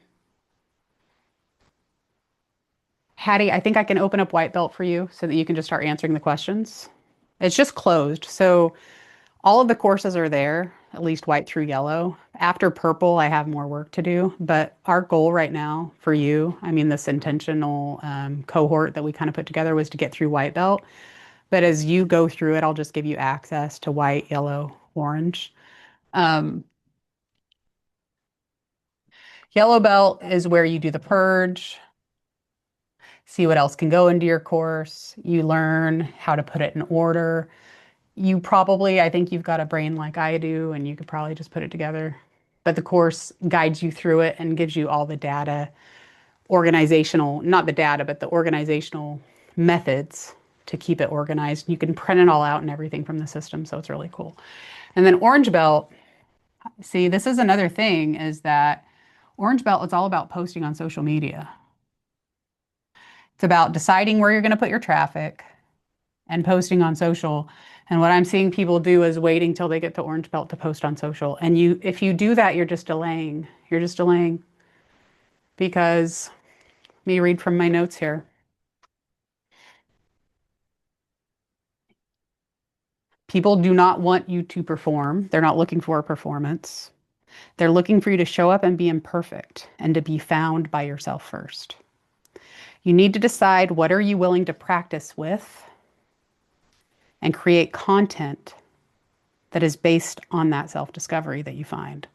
Hattie, I think I can open up white belt for you so that you can just start answering the questions. It's just closed. So all of the courses are there, at least white through yellow. After purple, I have more work to do. But our goal right now for you, I mean, this intentional cohort that we kind of put together was to get through white belt. But as you go through it, I'll just give you access to white, yellow, orange. Um, Yellow belt is where you do the purge, see what else can go into your course. You learn how to put it in order. You probably, I think you've got a brain like I do, and you could probably just put it together. But the course guides you through it and gives you all the data, organizational, not the data, but the organizational methods to keep it organized. You can print it all out and everything from the system, so it's really cool. And then orange belt, see, this is another thing is that orange belt, it's all about posting on social media. It's about deciding where you're going to put your traffic and posting on social. And what I'm seeing people do is waiting till they get to orange belt to post on social. And if you do that, you're just delaying. You're just delaying because let me read from my notes here. People do not want you to perform. They're not looking for a performance. They're looking for you to show up and be imperfect and to be found by yourself first. You need to decide what are you willing to practice with and create content that is based on that self-discovery that you find.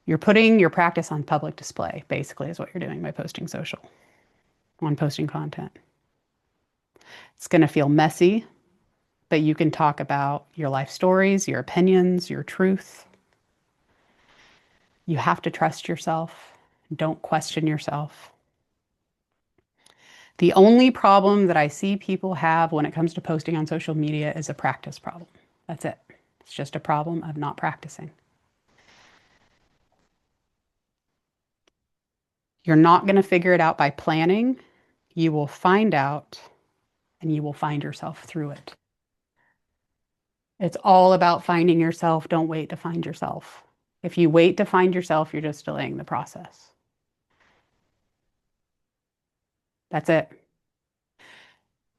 You're putting your practice on public display, basically, is what you're doing by posting social, on posting content. It's going to feel messy, but you can talk about your life stories, your opinions, your truth. You have to trust yourself. Don't question yourself. The only problem that I see people have when it comes to posting on social media is a practice problem. That's it. It's just a problem of not practicing. You're not going to figure it out by planning. You will find out and you will find yourself through it. It's all about finding yourself. Don't wait to find yourself. If you wait to find yourself, you're just delaying the process. That's it.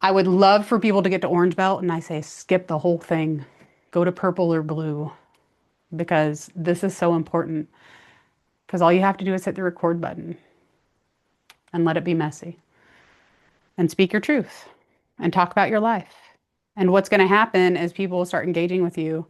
I would love for people to get to orange belt and I say skip the whole thing. Go to purple or blue because this is so important. Because all you have to do is hit the record button and let it be messy and speak your truth and talk about your life. And what's going to happen is people will start engaging with you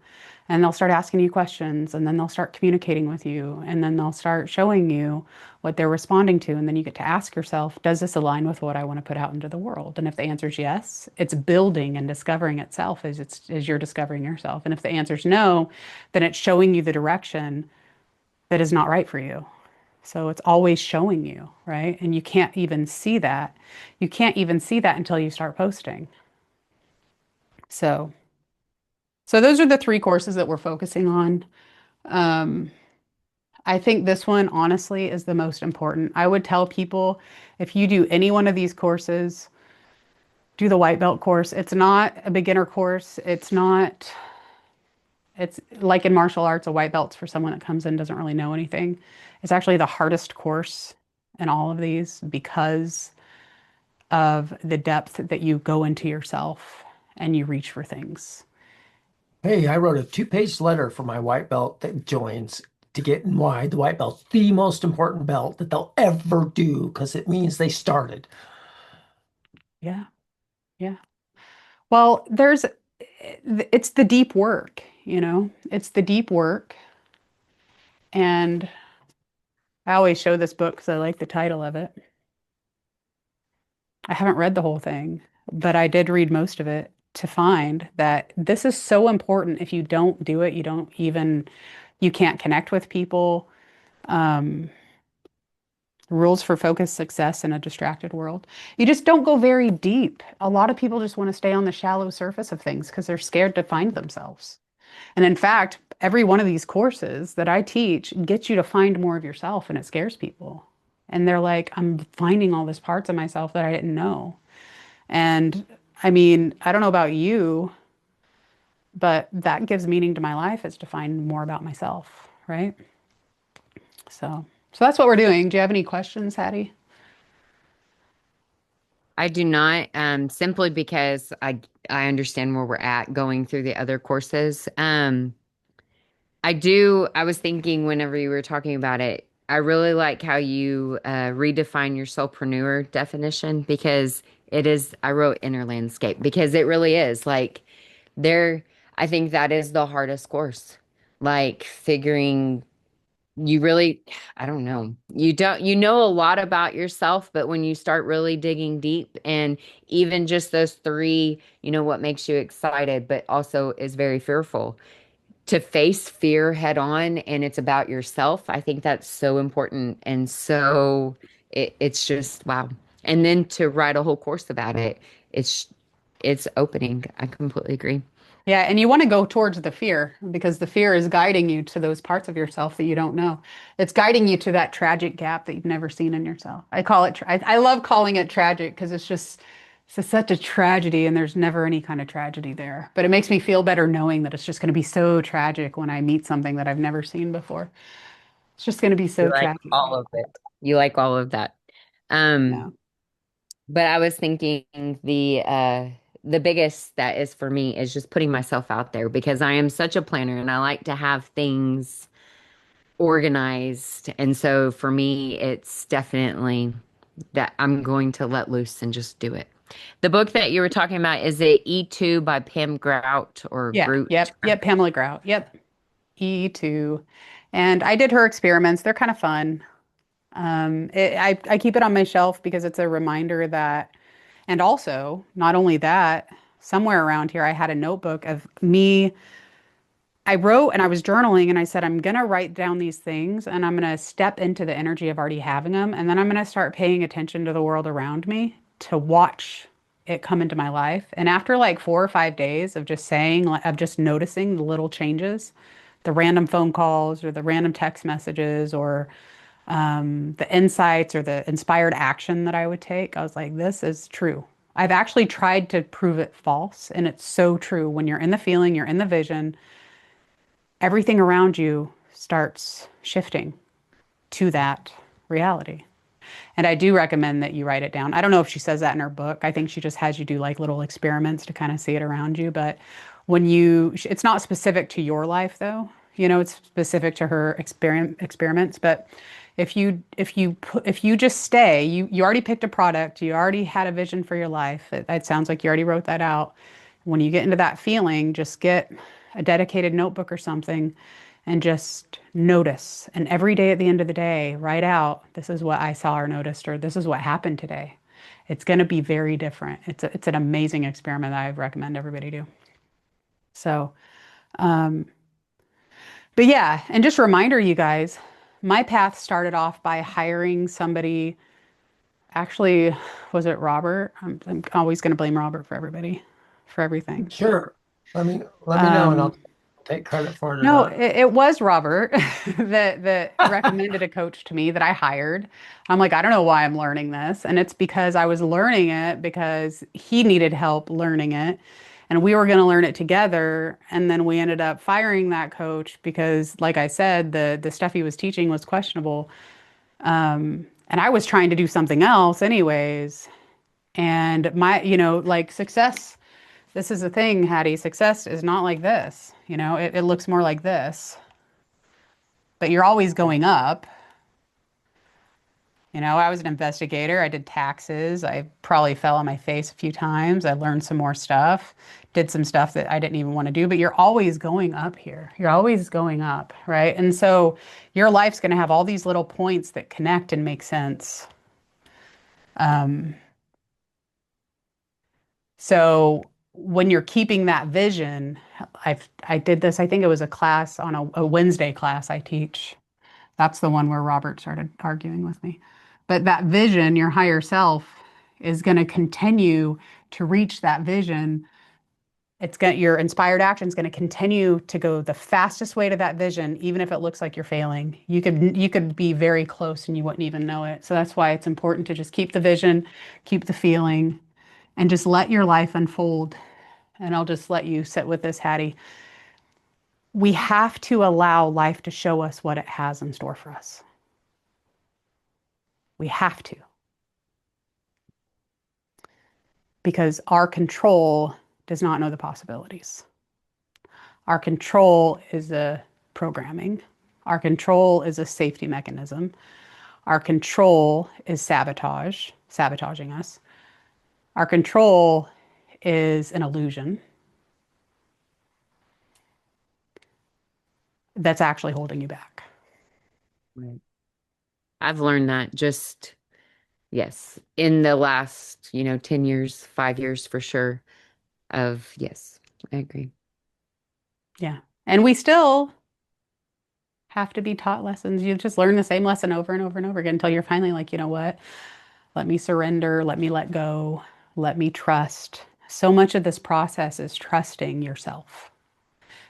and they'll start asking you questions and then they'll start communicating with you and then they'll start showing you what they're responding to. And then you get to ask yourself, does this align with what I want to put out into the world? And if the answer is yes, it's building and discovering itself as you're discovering yourself. And if the answer is no, then it's showing you the direction that is not right for you. So it's always showing you, right? And you can't even see that. You can't even see that until you start posting. So, so those are the three courses that we're focusing on. Um, I think this one, honestly, is the most important. I would tell people if you do any one of these courses, do the white belt course. It's not a beginner course. It's like in martial arts, a white belt's for someone that comes in, doesn't really know anything. It's actually the hardest course in all of these because of the depth that you go into yourself and you reach for things. Hey, I wrote a two-page letter for my white belt that joins to get in why the white belt's the most important belt that they'll ever do because it means they started. Yeah, yeah. Well, it's the deep work, it's the deep work. And I always show this book because I like the title of it. I haven't read the whole thing, but I did read most of it to find that this is so important. If you don't do it, you can't connect with people. Um, Rules for focused success in a distracted world. You just don't go very deep. A lot of people just want to stay on the shallow surface of things because they're scared to find themselves. And in fact, every one of these courses that I teach gets you to find more of yourself, and it scares people. And they're like, I'm finding all these parts of myself that I didn't know. And I mean, I don't know about you, but that gives meaning to my life is to find more about myself, right? So that's what we're doing. Do you have any questions, Hattie? I do not, simply because I understand where we're at going through the other courses. I was thinking whenever you were talking about it, I really like how you redefine your soulpreneur definition because I wrote inner landscape because it really is like there, I think that is the hardest course. Like figuring you really, I don't know. You know a lot about yourself, but when you start really digging deep and even just those three, what makes you excited, but also is very fearful to face fear head on and it's about yourself. I think that's so important. And so it's just wow. And then to write a whole course about it, it's it's opening. I completely agree. Yeah, and you want to go towards the fear because the fear is guiding you to those parts of yourself that you don't know. It's guiding you to that tragic gap that you've never seen in yourself. I love calling it tragic because such a tragedy and there's never any kind of tragedy there. But it makes me feel better knowing that it's just going to be so tragic when I meet something that I've never seen before. It's just going to be You so like tragic. all of it. You like all of that. Um, Yeah. but I was thinking the biggest that is for me is just putting myself out there because I am such a planner and I like to have things organized. And so for me, it's definitely that I'm going to let loose and just do it. The book that you were talking about is it E2 by Pam Grout or Yeah. Groot? Yep. Pamela Grout. Yep. E2. And I did her experiments. They're kind of fun. I keep it on my shelf because it's a reminder that, and also not only that, somewhere around here I had a notebook of me. I wrote and I was journaling and I said, I'm gonna write down these things and I'm gonna step into the energy of already having them. And then I'm gonna start paying attention to the world around me to watch it come into my life. And after like 4 or 5 days of just of just noticing the little changes, the random phone calls or the random text messages or the insights or the inspired action that I would take, I was like, this is true. I've actually tried to prove it false, and it's so true. When you're in the feeling, you're in the vision, everything around you starts shifting to that reality. And I do recommend that you write it down. I don't know if she says that in her book. I think she just has you do like little experiments to kind of see it around you. But it's not specific to your life though. It's specific to her experiments. But if you just stay, you already picked a product, you already had a vision for your life. It sounds like you already wrote that out. When you get into that feeling, just get a dedicated notebook or something and just notice. And every day at the end of the day, write out, this is what I saw or noticed, or this is what happened today. It's going to be very different. It's an amazing experiment that I recommend everybody do. So, um, but yeah, and just a reminder, you guys, my path started off by hiring somebody. Actually, was it Robert? I'm always going to blame Robert for everybody. for everything. Sure. Let me know and Um, I'll take credit for it or no, not. it was Robert that recommended a coach to me that I hired. I'm like, I don't know why I'm learning this. And it's because I was learning it because he needed help learning it. And we were going to learn it together. And then we ended up firing that coach because, like I said, the stuff he was teaching was questionable. And I was trying to do something else anyways. And like success, this is the thing, Hattie, success is not like this. It looks more like this, but you're always going up. I was an investigator. I did taxes. I probably fell on my face a few times. I learned some more stuff, did some stuff that I didn't even want to do, but you're always going up here. You're always going up, right? And so your life's going to have all these little points that connect and make sense. Um, so when you're keeping that vision, I did this, I think it was a class on a Wednesday class I teach. That's the one where Robert started arguing with me. But that vision, your higher self, is going to continue to reach that vision. Your inspired action is going to continue to go the fastest way to that vision, even if it looks like you're failing. You could be very close and you wouldn't even know it. So that's why it's important to just keep the vision, keep the feeling, and just let your life unfold. And I'll just let you sit with this, Hattie. We have to allow life to show us what it has in store for us. We have to, because our control does not know the possibilities. Our control is a programming. Our control is a safety mechanism. Our control is sabotaging us. Our control is an illusion that's actually holding you back. Right. I've learned that just, yes, in the last, 10 years, 5 years for sure yes, I agree. Yeah. And we still have to be taught lessons. You just learn the same lesson over and over and over again until you're finally like, you know what? Let me surrender. Let me let go. Let me trust. So much of this process is trusting yourself.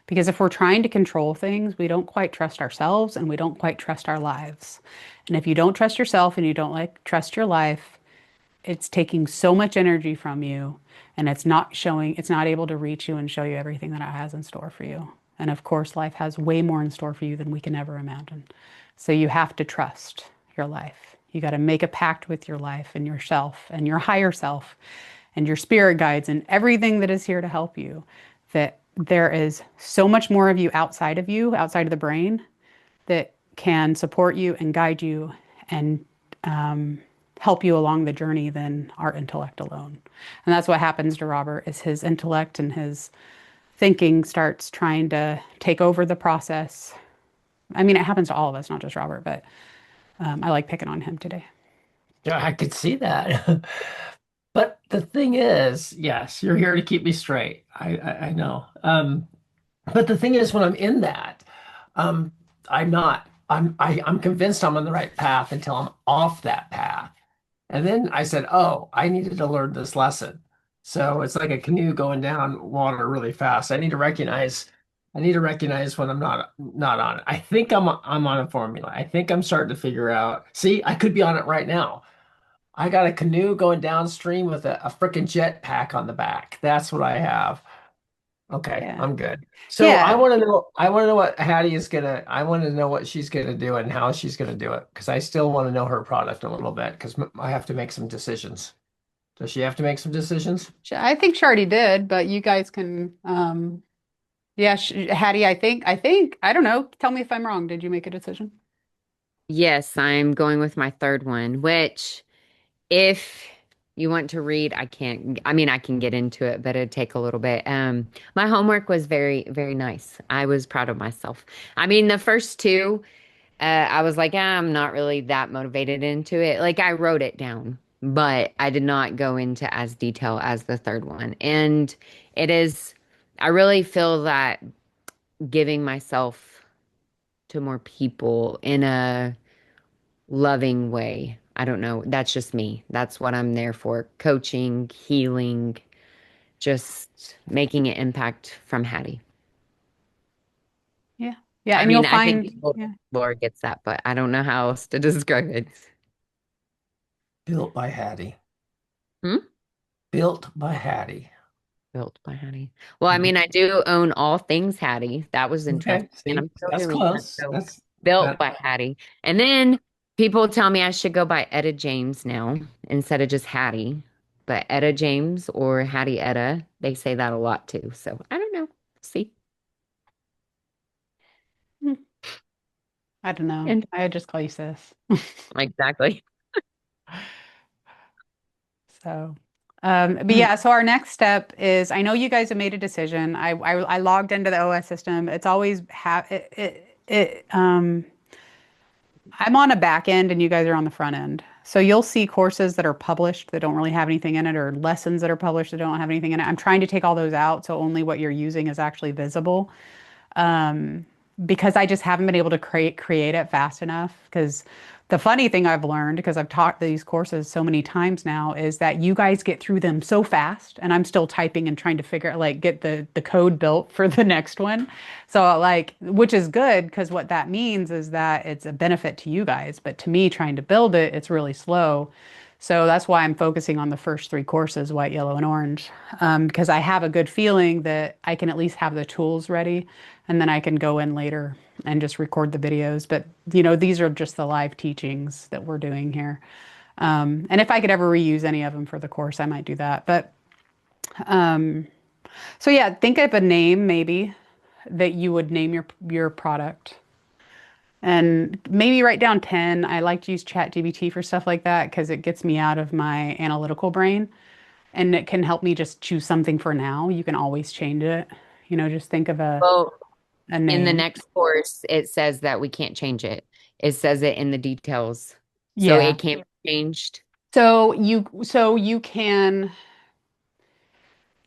Because if we're trying to control things, we don't quite trust ourselves and we don't quite trust our lives. And if you don't trust yourself and you don't trust your life, it's taking so much energy from you and it's not able to reach you and show you everything that it has in store for you. And of course, life has way more in store for you than we can ever imagine. So you have to trust your life. You got to make a pact with your life and yourself and your higher self and your spirit guides and everything that is here to help you, that there is so much more of you, outside of the brain, that can support you and guide you and help you along the journey than our intellect alone. And that's what happens to Robert is his intellect and his thinking starts trying to take over the process. I mean, it happens to all of us, not just Robert, but I like picking on him today. Yeah, I could see that. But the thing is, yes, you're here to keep me straight. I know. But the thing is, when I'm in that, um, I'm not. I'm convinced I'm on the right path until I'm off that path. And then I said, "Oh, I needed to learn this lesson." So it's like a canoe going down water really fast. I need to recognize when I'm not on it. I think I'm on a formula. I think I'm starting to figure out. See, I could be on it right now. I got a canoe going downstream with a freaking jet pack on the back. That's what I have. Okay, Yeah. I'm good. So Yeah. I want to know what Hattie is gonna, I want to know what she's gonna do and how she's gonna do it because I still want to know her product a little bit because I have to make some decisions. Does she have to make some decisions? I think she already did, but you guys can, yeah, Hattie, I don't know. Tell me if I'm wrong. Did you make a decision? Yes, I'm going with my third one, which if you want to read, I can get into it, but it'd take a little bit. My homework was very, very nice. I was proud of myself. I mean, the first two, I was like, I'm not really that motivated into it. Like I wrote it down, but I did not go into as detail as the third one. And it is, I really feel that giving myself to more people in a loving way. I don't know. That's just me. That's what I'm there for. Coaching, healing, just making an impact from Hattie. Yeah. Yeah. I And you'll mean, I think find, yeah. Laura gets that, but I don't know how else to describe it. Built by Hattie. Hmm? Built by Hattie. Built by Hattie. Well, I Mhm. mean, I do own all things Hattie. That was interesting, Okay, and see, I'm still that's doing that. close. So, That's built that. by Hattie. And then people tell me I should go by Etta James now instead of just Hattie. But Etta James or Hattie Etta, they say that a lot too. So I don't know. See? Hmm, I don't know. And I just call you sis. exactly. So, but yeah, so our next step is I know you guys have made a decision. I logged into the OS system. It's always I'm on a back end and you guys are on the front end. So you'll see courses that are published that don't really have anything in it or lessons that are published that don't have anything in it. I'm trying to take all those out so only what you're using is actually visible. Because I just haven't been able to create it fast enough. Because the funny thing I've learned, because I've taught these courses so many times now, is that you guys get through them so fast, and I'm still typing and trying to figure like get the code built for the next one. So like, which is good because what that means is that it's a benefit to you guys, but to me trying to build it, it's really slow. So that's why I'm focusing on the first three courses, white, yellow, and orange, because I have a good feeling that I can at least have the tools ready, and then I can go in later and just record the videos. But these are just the live teachings that we're doing here. And if I could ever reuse any of them for the course, I might do that. But so yeah, think of a name maybe that you would name your product. And maybe write down 10. I like to use ChatGPT for stuff like that because it gets me out of my analytical brain and it can help me just choose something for now. You can always change it. Just think of Well, a in the name. next course, it says that we can't change it. It says it in the details. So Yeah. it can't be changed. So you can,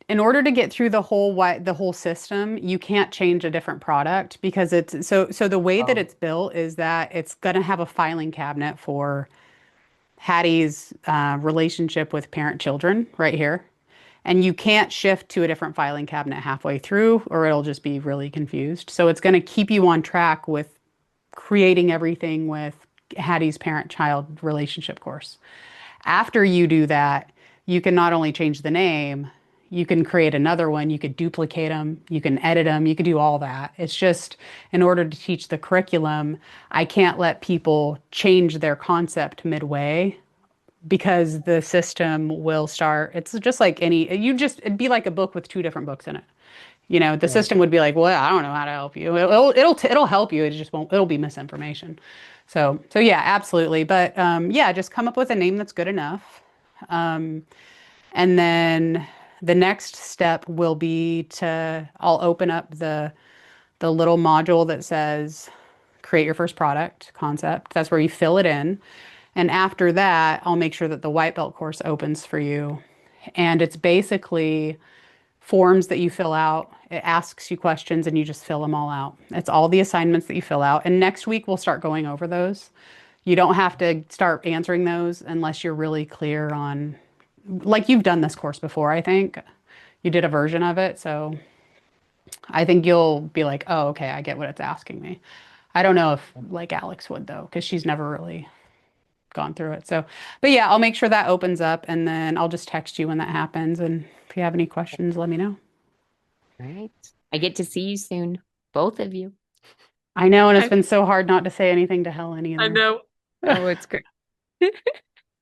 in order to get through the whole system, you can't change a different product because so the way that Oh, it's built is that it's going to have a filing cabinet for Hattie's relationship with parent children right here. And you can't shift to a different filing cabinet halfway through, or it'll just be really confused. So it's going to keep you on track with creating everything with Hattie's parent-child relationship course. After you do that, you can not only change the name, you can create another one, you could duplicate them, you can edit them, you could do all that. It's just in order to teach the curriculum, I can't let people change their concept midway because the system will start. It's just like it'd be like a book with two different books in it. The right. system would be like, well, I don't know how to help you. It'll help you. It just won't, it'll be misinformation. So yeah, absolutely. But yeah, just come up with a name that's good enough. And then the next step will be I'll open up the little module that says create your first product concept. That's where you fill it in. And after that, I'll make sure that the white belt course opens for you. And it's basically forms that you fill out. It asks you questions and you just fill them all out. It's all the assignments that you fill out. And next week we'll start going over those. You don't have to start answering those unless you're really clear on, like you've done this course before, I think. You did a version of it. So I think you'll be like, oh, okay, I get what it's asking me. I don't know if like Alex would though, because she's never really gone through it. So, but yeah, I'll make sure that opens up and then I'll just text you when that happens. And if you have any questions, let me know. Right. I get to see you soon, both of you. I know, and it's I, been so hard not to say anything to Helen I either. know. Oh, it's great.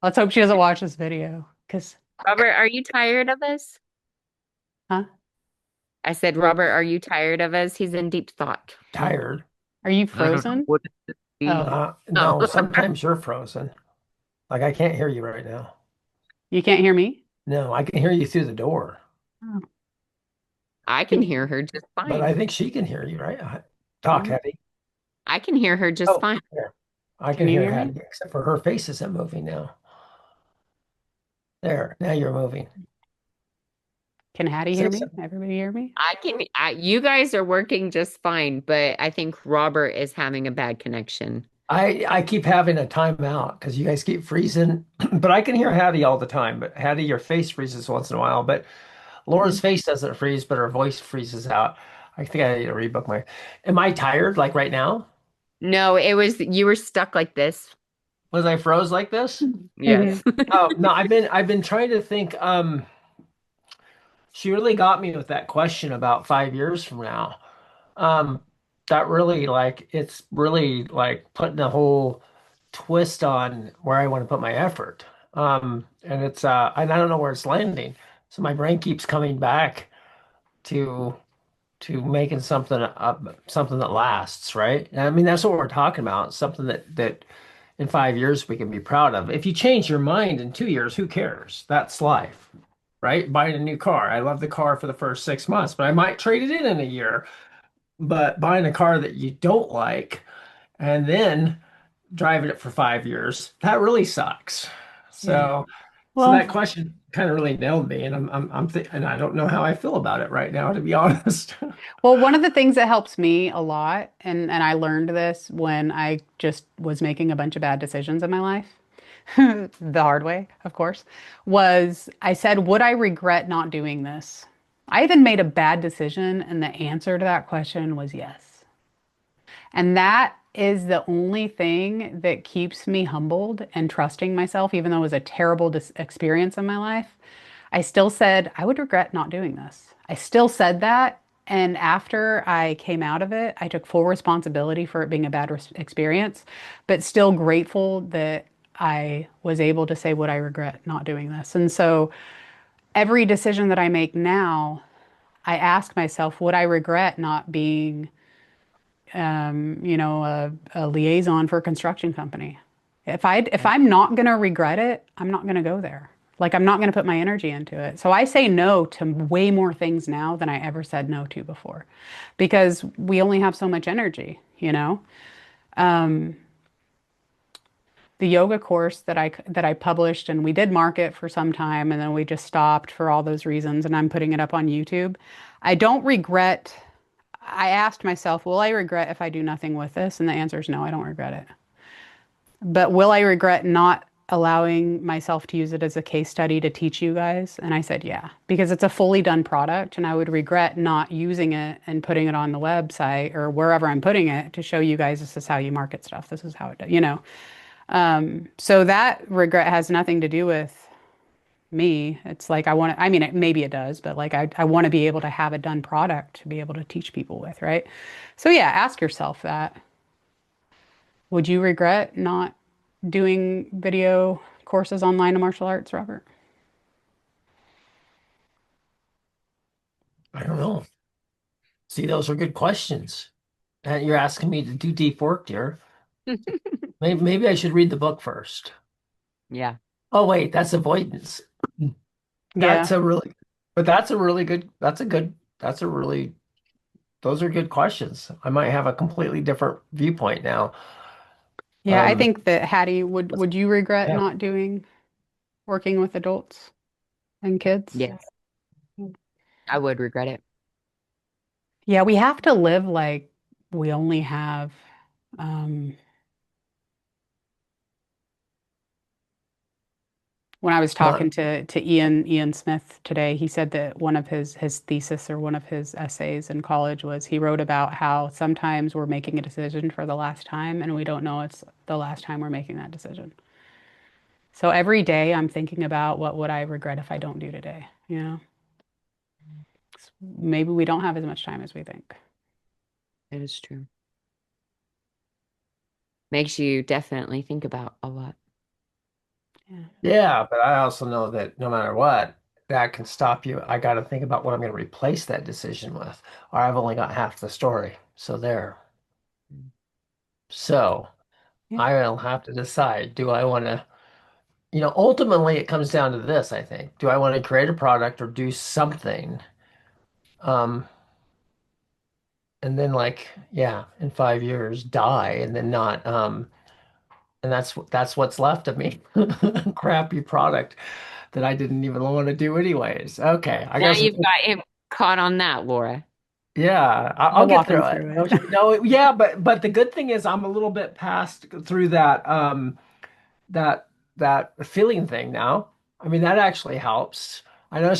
Let's hope she doesn't watch this video. Because, Robert, are you tired of us? huh? I said, Robert, are you tired of us? He's in deep thought. Tired. Are you I don't know frozen? what it be. Oh, Oh, No, sometimes you're frozen. Like I can't hear you right now. you can't hear me? No, I can hear you through the door, Oh, I can hear her just but I fine. think she can hear you, right? Talk, oh, Hattie. I can hear her just Oh, fine. there. I can can you hear hear me? Hattie, except for her face isn't moving now. There, now you're moving. Can Hattie Say hear me? something. Everybody hear me? You guys are working just fine, but I think Robert is having a bad connection. I keep having a timeout because you guys keep freezing, but I can hear Hattie all the time. But Hattie, your face freezes once in a while. But Laura's face doesn't freeze, but her voice freezes out. I think I need to rebook my. Am I tired like right now? No, it was you were stuck like this. Was I froze like this? Mhm. Yes. Oh no, I've been trying to think. She really got me with that question about 5 years from now. Um, that really like it's really like putting a whole twist on where I want to put my effort. And and I don't know where it's landing. So my brain keeps coming back to making something that lasts, right? And I mean that's what we're talking about, something that in 5 years we can be proud of. If you change your mind in 2 years, who cares? That's life, right? Buying a new car. I love the car for the first 6 months, but I might trade it in a year. But buying a car that you don't like and then driving it for 5 years, that really sucks. Yeah. So Well, that question kind of really nailed me, and and I don't know how I feel about it right now, to be honest. well, one of the things that helps me a lot, and I learned this when I just was making a bunch of bad decisions in my life, the hard way, of course, was I said, would I regret not doing this? I even made a bad decision, and the answer to that question was yes. And that is the only thing that keeps me humbled and trusting myself, even though it was a terrible experience in my life. I still said, I would regret not doing this. I still said that. And after I came out of it, I took full responsibility for it being a bad experience, but still grateful that I was able to say, would I regret not doing this? And so every decision that I make now, I ask myself, would I regret not being a liaison for a construction company? If I'm not gonna regret it, I'm not gonna go there. Like I'm not gonna put my energy into it. So I say no to way more things now than I ever said no to before, because we only have so much energy, you know? The yoga course that I published and we did market for some time and then we just stopped for all those reasons and I'm putting it up on YouTube. I don't regret. I asked myself, will I regret if I do nothing with this? And the answer is no, I don't regret it. But will I regret not allowing myself to use it as a case study to teach you guys? And I said, yeah, because it's a fully done product and I would regret not using it and putting it on the website or wherever I'm putting it to show you guys this is how you market stuff. This is how it does, you know. So that regret has nothing to do with me. It's like I want to, I mean, maybe it does, but like I want to be able to have a done product to be able to teach people with, right? So yeah, ask yourself that. Would you regret not doing video courses online in martial arts, Robert? I don't know. See, those are good questions. And you're asking me to do deep work, dear. Maybe I should read the book first. Yeah. Oh, wait, that's avoidance. Yeah. That's a really, but that's a really good, that's a really, those are good questions. I might have a completely different viewpoint now. Yeah, I Um, think that Hattie, would you regret yeah. not doing working with adults and kids? Yes. I would regret it. Yeah, we have to live like we only have um when I was Not, talking to Ian Smith today, he said that one of his thesis or one of his essays in college was he wrote about how sometimes we're making a decision for the last time and we don't know it's the last time we're making that decision. So every day I'm thinking about what would I regret if I don't do today, you know? Maybe we don't have as much time as we think. It is true. Makes you definitely think about a lot. Yeah. yeah, but I also know that no matter what, that can stop you. I got to think about what I'm going to replace that decision with, or I've only got half the story. So there. Mm. So Yeah. I will have to decide, do I want to, ultimately it comes down to this, I think. Do I want to create a product or do something? Um, and then like, yeah, in 5 years, die and then not, and that's what's left of me. Crappy product that I didn't even want to do anyways. Okay, I Now guess, you've got him caught on that, Laura. yeah, I'll I'll get walk him through it. through No, it. no, yeah, but the good thing is I'm a little bit past through that that feeling thing now. I mean, that actually helps. I know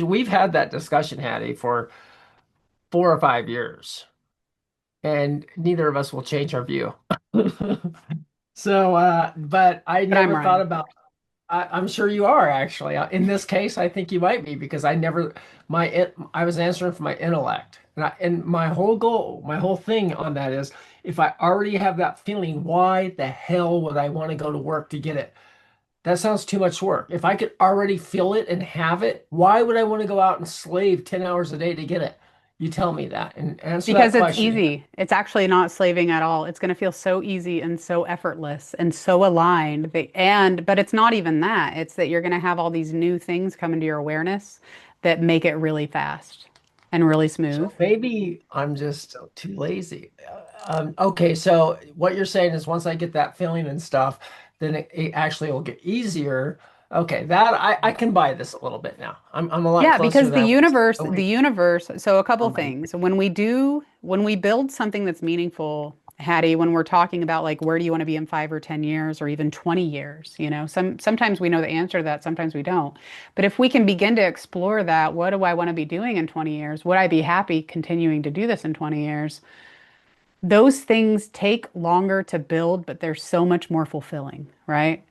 we've had that discussion, Hattie, for 4 or 5 years, and neither of us will change our view. So, but I But I'm never thought right. about, I'm sure you are actually. In this case, I think you might be because I was answering for my intellect. And my whole goal, my whole thing on that is if I already have that feeling, why the hell would I want to go to work to get it? That sounds too much work. If I could already feel it and have it, why would I want to go out and slave 10 hours a day to get it? You tell me that and answer that Because it's question. easy. It's actually not slaving at all. It's going to feel so easy and so effortless and so aligned. But it's not even that. It's that you're going to have all these new things come into your awareness that make it really fast and really smooth. So maybe I'm just too lazy. Okay, so what you're saying is once I get that feeling and stuff, then it actually will get easier. Okay, that I can buy this a little bit now. I'm a lot Yeah, closer because than I was a the week universe, so a couple on my. things. When we build something that's meaningful, Hattie, when we're talking about like where do you want to be in 5 or 10 years or even 20 years, sometimes we know the answer to that, sometimes we don't. But if we can begin to explore that, what do I want to be doing in 20 years? Would I be happy continuing to do this in 20 years? Those things take longer to build, but they're so much more fulfilling, right?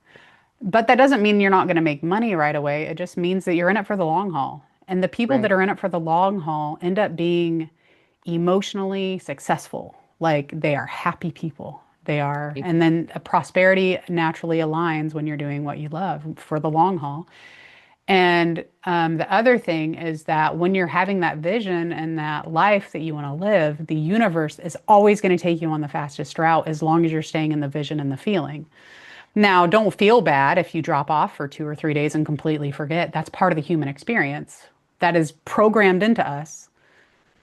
But that doesn't mean you're not going to make money right away. It just means that you're in it for the long haul. And the people that Right. are in it for the long haul end up being emotionally successful. Like they are happy people. They are. And then prosperity naturally aligns when you're doing what you love for the long haul. And the other thing is that when you're having that vision and that life that you want to live, the universe is always going to take you on the fastest route as long as you're staying in the vision and the feeling. Now, don't feel bad if you drop off for 2 or 3 days and completely forget. That's part of the human experience. That is programmed into us.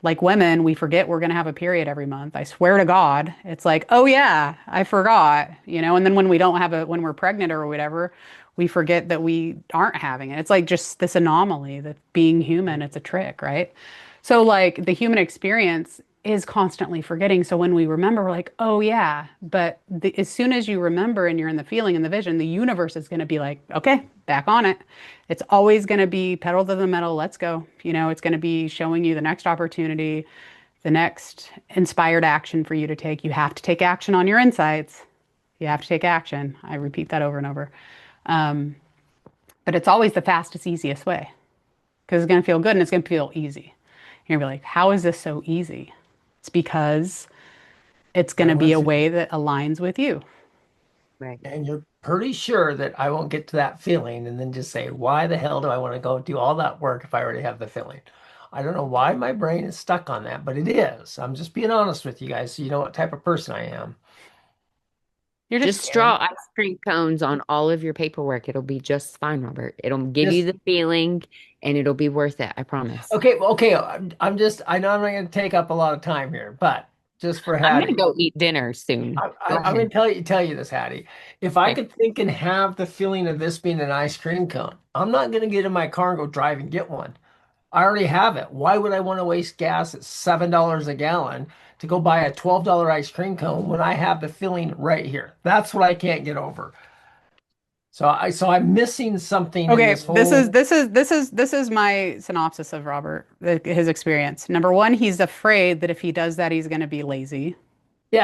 Like women, we forget we're going to have a period every month. I swear to God, it's like, oh yeah, I forgot, And then when we don't have when we're pregnant or whatever, we forget that we aren't having it. It's like just this anomaly that being human, it's a trick, right? So like the human experience is constantly forgetting. So when we remember, we're like, oh yeah. But as soon as you remember and you're in the feeling and the vision, the universe is going to be like, okay, back on it. It's always going to be pedal to the metal. Let's go. It's going to be showing you the next opportunity, the next inspired action for you to take. You have to take action on your insights. You have to take action. I repeat that over and over. Um, but it's always the fastest, easiest way because it's going to feel good and it's going to feel easy. You're going to be like, how is this so easy? It's because it's going I to be went a through, way that aligns with you. Right. and you're pretty sure that I won't get to that feeling and then just say, why the hell do I want to go do all that work if I already have the feeling? I don't know why my brain is stuck on that, but it is. I'm just being honest with you guys so you know what type of person I am. You're just Just scared. draw ice cream cones on all of your paperwork. It'll be just fine, Robert. It'll give you Just the feeling and it'll be worth it. I promise. okay, well, okay. I'm just. I know I'm not going to take up a lot of time here, but just for I'm gonna Hattie, go eat dinner soon. Go I'm going ahead. to tell you this, Hattie. If I Okay. could think and have the feeling of this being an ice cream cone, I'm not going to get in my car and go drive and get one. I already have it. Why would I want to waste gas at $7 a gallon to go buy a $12 ice cream cone when I have the feeling right here? That's what I can't get over. I'm missing something in Okay, this whole. this is my synopsis of Robert, his experience. Number one, he's afraid that if he does that, he's going to be lazy.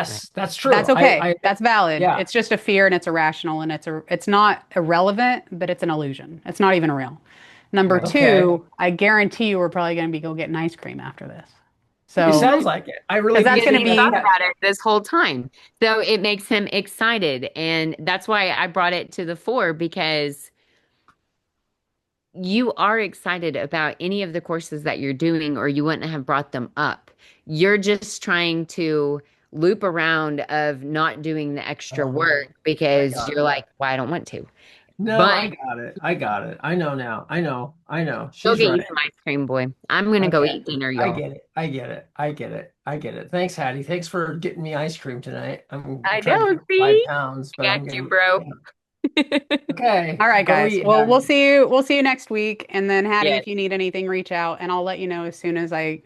Right. Yes, that's true. That's okay. I That's valid. yeah. It's just a fear and it's irrational and it's not irrelevant, but it's an illusion. It's not even real. Number Right. Okay. two, I guarantee you we're probably going to be go getting ice cream after this. It So, sounds like it. I really because He that's going hasn't to even because thought be, about it this whole time. So it makes him excited. And that's why I brought it to the fore because you are excited about any of the courses that you're doing, or you wouldn't have brought them up. You're just trying to loop around of not doing the extra oh, work I because got you're it. like, well, I don't want to. No, But I got it. I got it. I know now. I know. go She's get you right. some ice cream, boy. I'm gonna go Okay. eat dinner, I y'all. get it. I get it. I get it. I get it. Thanks, Hattie. Thanks for getting me ice cream tonight. I'm I trying to know, get five see? pounds, I but I'm got you, gonna. bro. Yeah. Okay, all right, go guys. eat, Well, Hattie. we'll see you next week. And then Hattie, Yes, if you need anything, reach out and I'll let you know as soon as I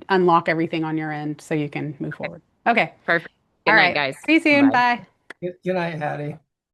unlock everything on your end so you can move forward. Okay. perfect. All Good night, right. guys. See you soon. Bye. Bye. Good night, Hattie.